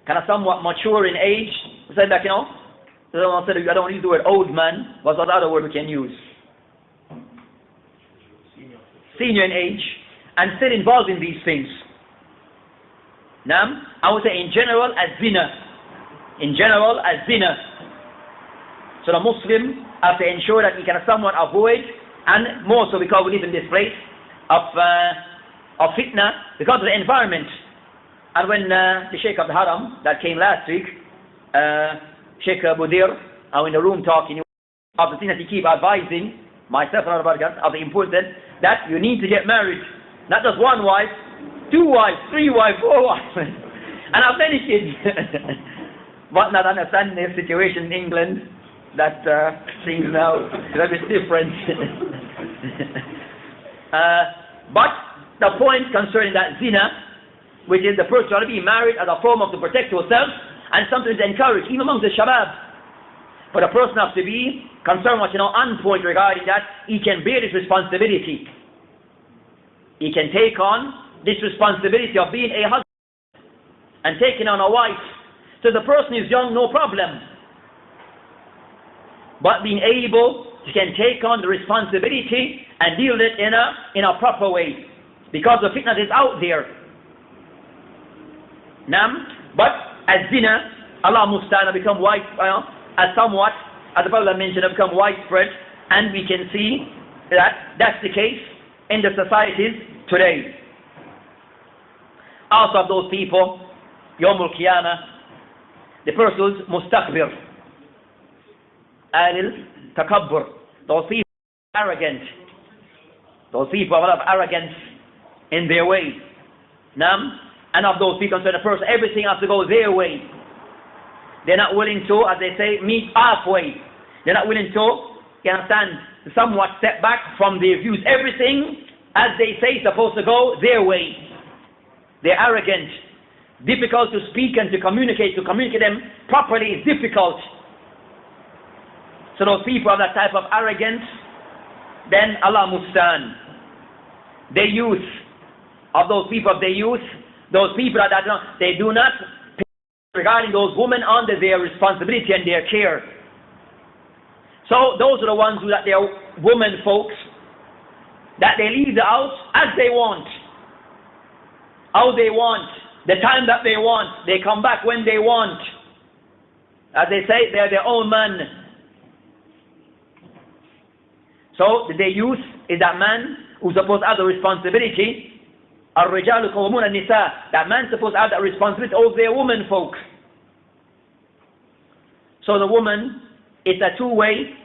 kind of somewhat mature in age. Said that, you know, I don't want to use the word old man, what's the other word we can use? Senior in age, and still involved in these things. Now, I would say in general as zina. In general as zina. So the Muslim has to ensure that he can somewhat avoid, and more so because we live in this place of fitna, because of the environment. And when the Sheikh of the Haram that came last week, Sheikh Budir, I'm in the room talking, of the thing that he keep advising myself and other of the importance that you need to get married. Not just 1 wife, 2 wives, 3 wives, 4 wives, and have many kids. But not understanding the situation in England, that things now is a bit different. But the point concerning that zina, which is the person trying to be married as a form of to protect yourself, and something to encourage, even among the shabab. But a person has to be concerned with, you know, on point regarding that. He can bear this responsibility. He can take on this responsibility of being a husband and taking on a wife. So the person is young, no problem. But being able to can take on the responsibility and deal with it in a proper way. Because the fitna is out there. But as zina, Allah Musta'an become white, as somewhat, as the Prophet mentioned, have become widespread, and we can see that that's the case in the societies today. Also of those people, Yawm al-Qiyamah, the person who's mustakbir, adil, takabbur, those people are arrogant, those people have a lot of arrogance in their way. And of those people, so the person, everything has to go their way. They're not willing to, as they say, meet halfway. They're not willing to, you understand, somewhat step back from their views. Everything, as they say, is supposed to go their way. They're arrogant. Difficult to speak and to communicate them properly is difficult. So those people have that type of arrogance, then Allah Mustan. The youth, of those people of the youth, those people that they do not pay regarding those women under their responsibility and their care. So those are the ones who that they are women folks, that they leave the house as they want, how they want, the time that they want. They come back when they want. As they say, they are their own man. So the youth is that man who's supposed to have the responsibility. الرجال قوامون النساء. That man's supposed to have that responsibility over their women folk. So the woman, it's a two-way.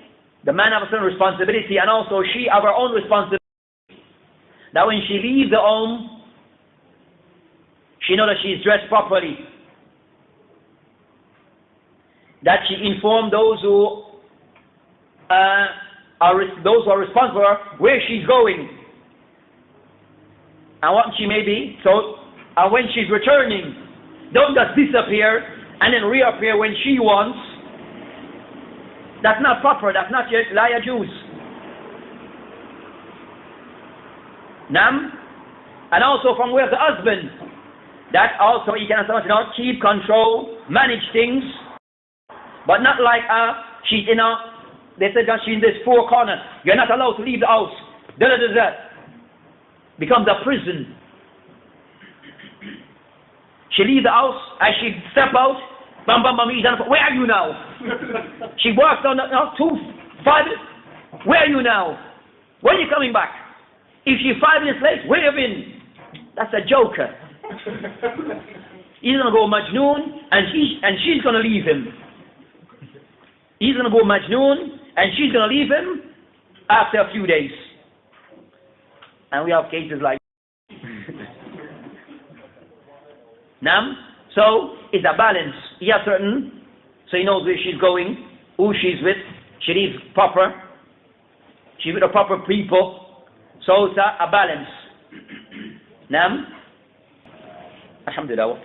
The man has a certain responsibility, and also she has her own responsibility. That when she leaves the home, she knows that she is dressed properly. That she informed those who are responsible for her where she's going and what she may be. So, and when she's returning, don't just disappear and then reappear when she wants. That's not proper. That's not la yajuz. Nam, and also from where the husband, that also he can keep control, manage things, but not like she's in they said that she's in this four corner. You're not allowed to leave the house. Becomes a prison. She leaves the house, as she step out, bam bam bam, where are you now? She walks down 5. Where are you now? When are you coming back? If she's 5 minutes late, where have you been? That's a joker. He's gonna go Majnoon, and she's gonna leave him. He's gonna go Majnoon, and she's gonna leave him after a few days. And we have cases like Nam. So it's a balance. He has certain, so he knows where she's going, who she's with. She lives proper. She's with the proper people. So it's a balance. Nam. Alhamdulillah,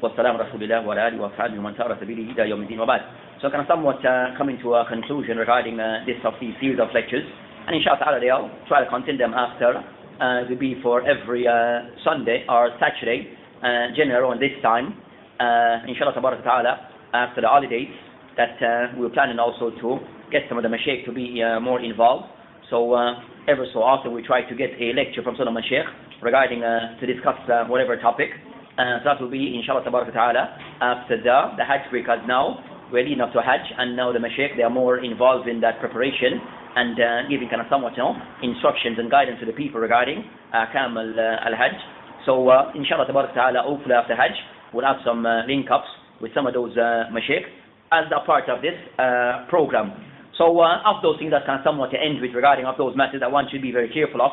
wassalamu rasulillah wa alihi wa sahbihi man tara sabili ila yawm al-din wa ba'd. So kind of somewhat coming to a conclusion regarding this of these series of lectures, and inshallah I'll try to continue them after. It will be for every Sunday or Saturday, generally around this time. Inshallah ta'ala, after the holidays, that we're planning also to get some of the mashaykh to be more involved. So ever so often we try to get a lecture from some of the mashaykh regarding to discuss whatever topic. So that will be inshallah ta'ala after the Hajj, because now we're leading up to Hajj, and now the mashaykh, they are more involved in that preparation and giving kind of somewhat instructions and guidance to the people regarding Ahkam al-Hajj. So inshallah ta'ala, hopefully after Hajj we'll have some link-ups with some of those mashaykh as a part of this program. So of those things that can somewhat to end with regarding of those matters that one should be very careful of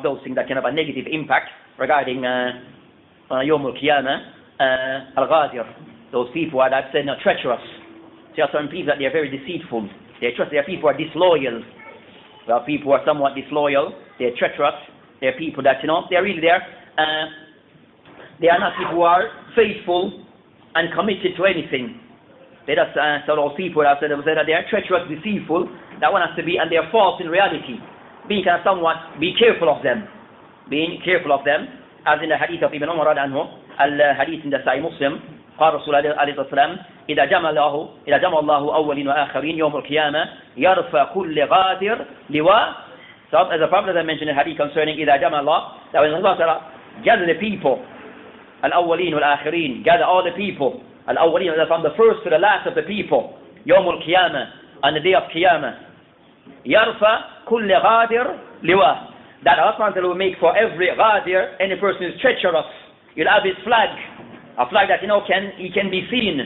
those things that can have a negative impact regarding Yawm al-Qiyamah, al-Ghadir, those people who are, that said, treacherous. There are certain people that they are very deceitful. There are people who are disloyal. There are people who are somewhat disloyal. They are treacherous. There are people that, they're really there. They are not people who are faithful and committed to anything. They just, so those people that said that they are treacherous, deceitful, that one has to be, and they are false in reality. Being kind of somewhat, be careful of them. Being careful of them, as in the hadith of Ibn Umar anhu, al-hadith in the Sahih Muslim, قال رسول الله عليه الصلاة والسلام إذا جمع الله أولين وآخرين يوم القيامة يرفع كل غادر لواء. So as a prophet I mentioned in hadith concerning إذا جمع الله, that when Allah gather the people, الأولين والآخرين, gather all the people, الأولين, from the first to the last of the people, يوم القيامة, on the day of Qiyamah, يرفع كل غادر لواء, that Allah will make for every ghadir, any person who is treacherous, you'll have his flag, a flag that he can be seen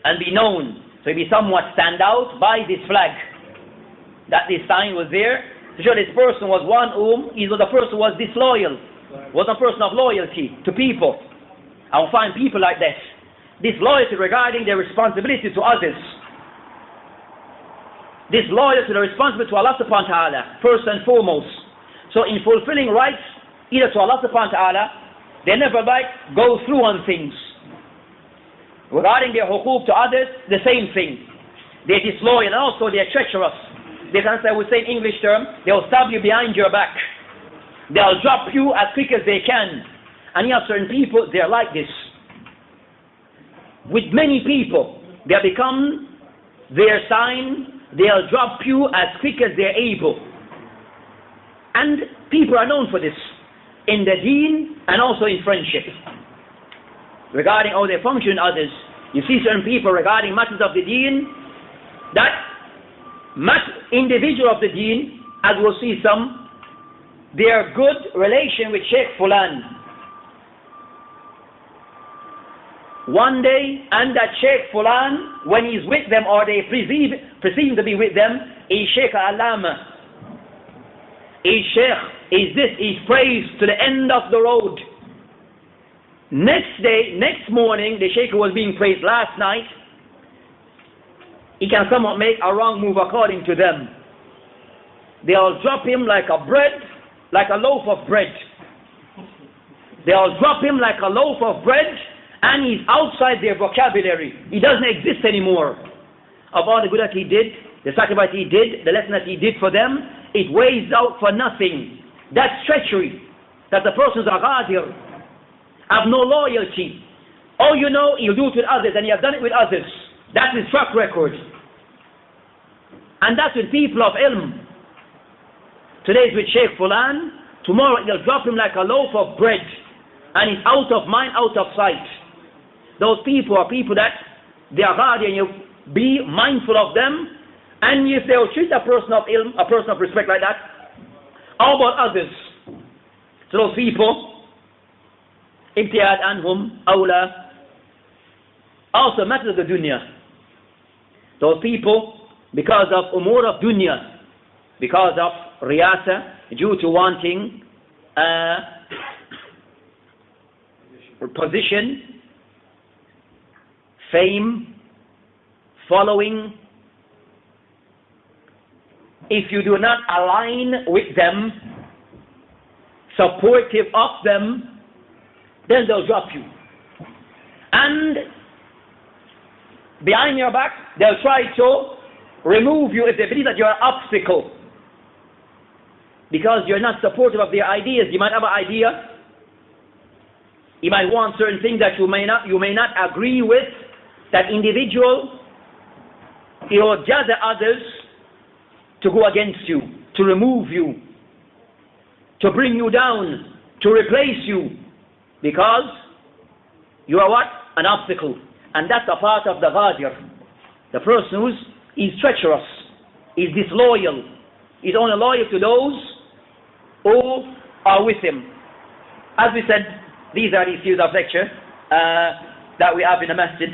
and be known. So he'll be somewhat stand out by this flag, that this sign was there to show this person was one whom he was a person who was disloyal, was a person of loyalty to people. I will find people like this, disloyalty regarding their responsibility to others, disloyalty to the responsibility to Allah subhanahu wa ta'ala first and foremost. So in fulfilling rights either to Allah subhanahu wa ta'ala, they never go through on things. Regarding their huquq to others, the same thing. They're disloyal and also they're treacherous. They can say, we say in English term, they'll stab you behind your back. They'll drop you as quick as they can. And you have certain people, they're like this. With many people, they become their sign, they'll drop you as quick as they're able. And people are known for this, in the deen and also in friendship. Regarding how they function others, you see certain people regarding matters of the deen, that individual of the deen, as we'll see some, their good relation with Sheikh Fulan. One day, and that Sheikh Fulan, when he's with them or they perceive to be with them, is Sheikh Alama. Is Sheikh, is this, is praised to the end of the road. Next morning, the Sheikh was being praised last night. He can somewhat make a wrong move according to them. They'll drop him like a loaf of bread. They'll drop him like a loaf of bread, and he's outside their vocabulary. He doesn't exist anymore. Of all the good that he did, the sacrifice he did, the lesson that he did for them, it weighs out for nothing. That's treachery. That the person's a ghadir. have no loyalty. All you know, he'll do it with others, and he has done it with others. That's his track record. And that's with people of ilm. Today's with Sheikh Fulan, tomorrow they'll drop him like a loaf of bread, and he's out of mind, out of sight. Those people are people that they are guardian. You be mindful of them, and if they will treat a person of ilm, a person of respect like that, how about others? So those people, ibtiad anhum awla, also matters of the dunya. Those people, because of umur of dunya, because of riyasa, due to wanting position, fame, following, if you do not align with them, supportive of them, then they'll drop you. And behind your back, they'll try to remove you if they believe that you're an obstacle, because you're not supportive of their ideas. You might have an idea, you might want certain things that you may not agree with. That individual, he will gather others to go against you, to remove you, to bring you down, to replace you, because you are what? An obstacle. And that's a part of the ghadir. The person is treacherous, is disloyal, is only loyal to those who are with him. As we said, these are the series of lecture that we have in the masjid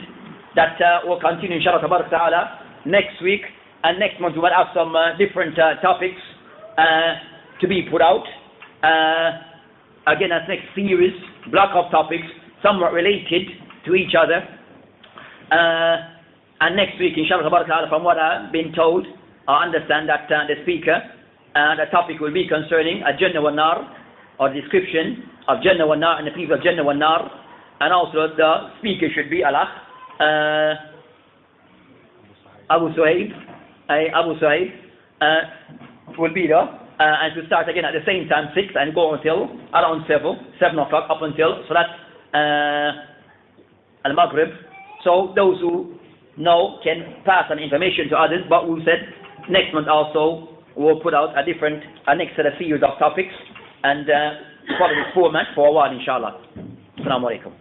that will continue inshallah ta'ala next week, and next month we will have some different topics to be put out. Again, as next series, block of topics, somewhat related to each other. And next week, inshallah ta'ala, from what I've been told, I understand that the speaker, the topic will be concerning Jannah wa Nar, or description of Jannah wa Nar and the people of Jannah wa Nar, and also the speaker should be Abu Suhaib will be there, and to start again at the same time 6 and go until around 7 o'clock up until Salat al-Maghrib. So those who know can pass on information to others, but we said next month also we'll put out a next set of series of topics and follow this format for a while inshallah. Assalamu alaikum.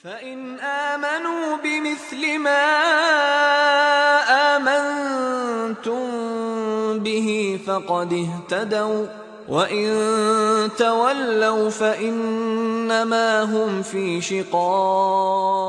فإن آمنوا بمثل ما آمنتم به فقد اهتدوا وإن تولوا فإنما هم في شقاق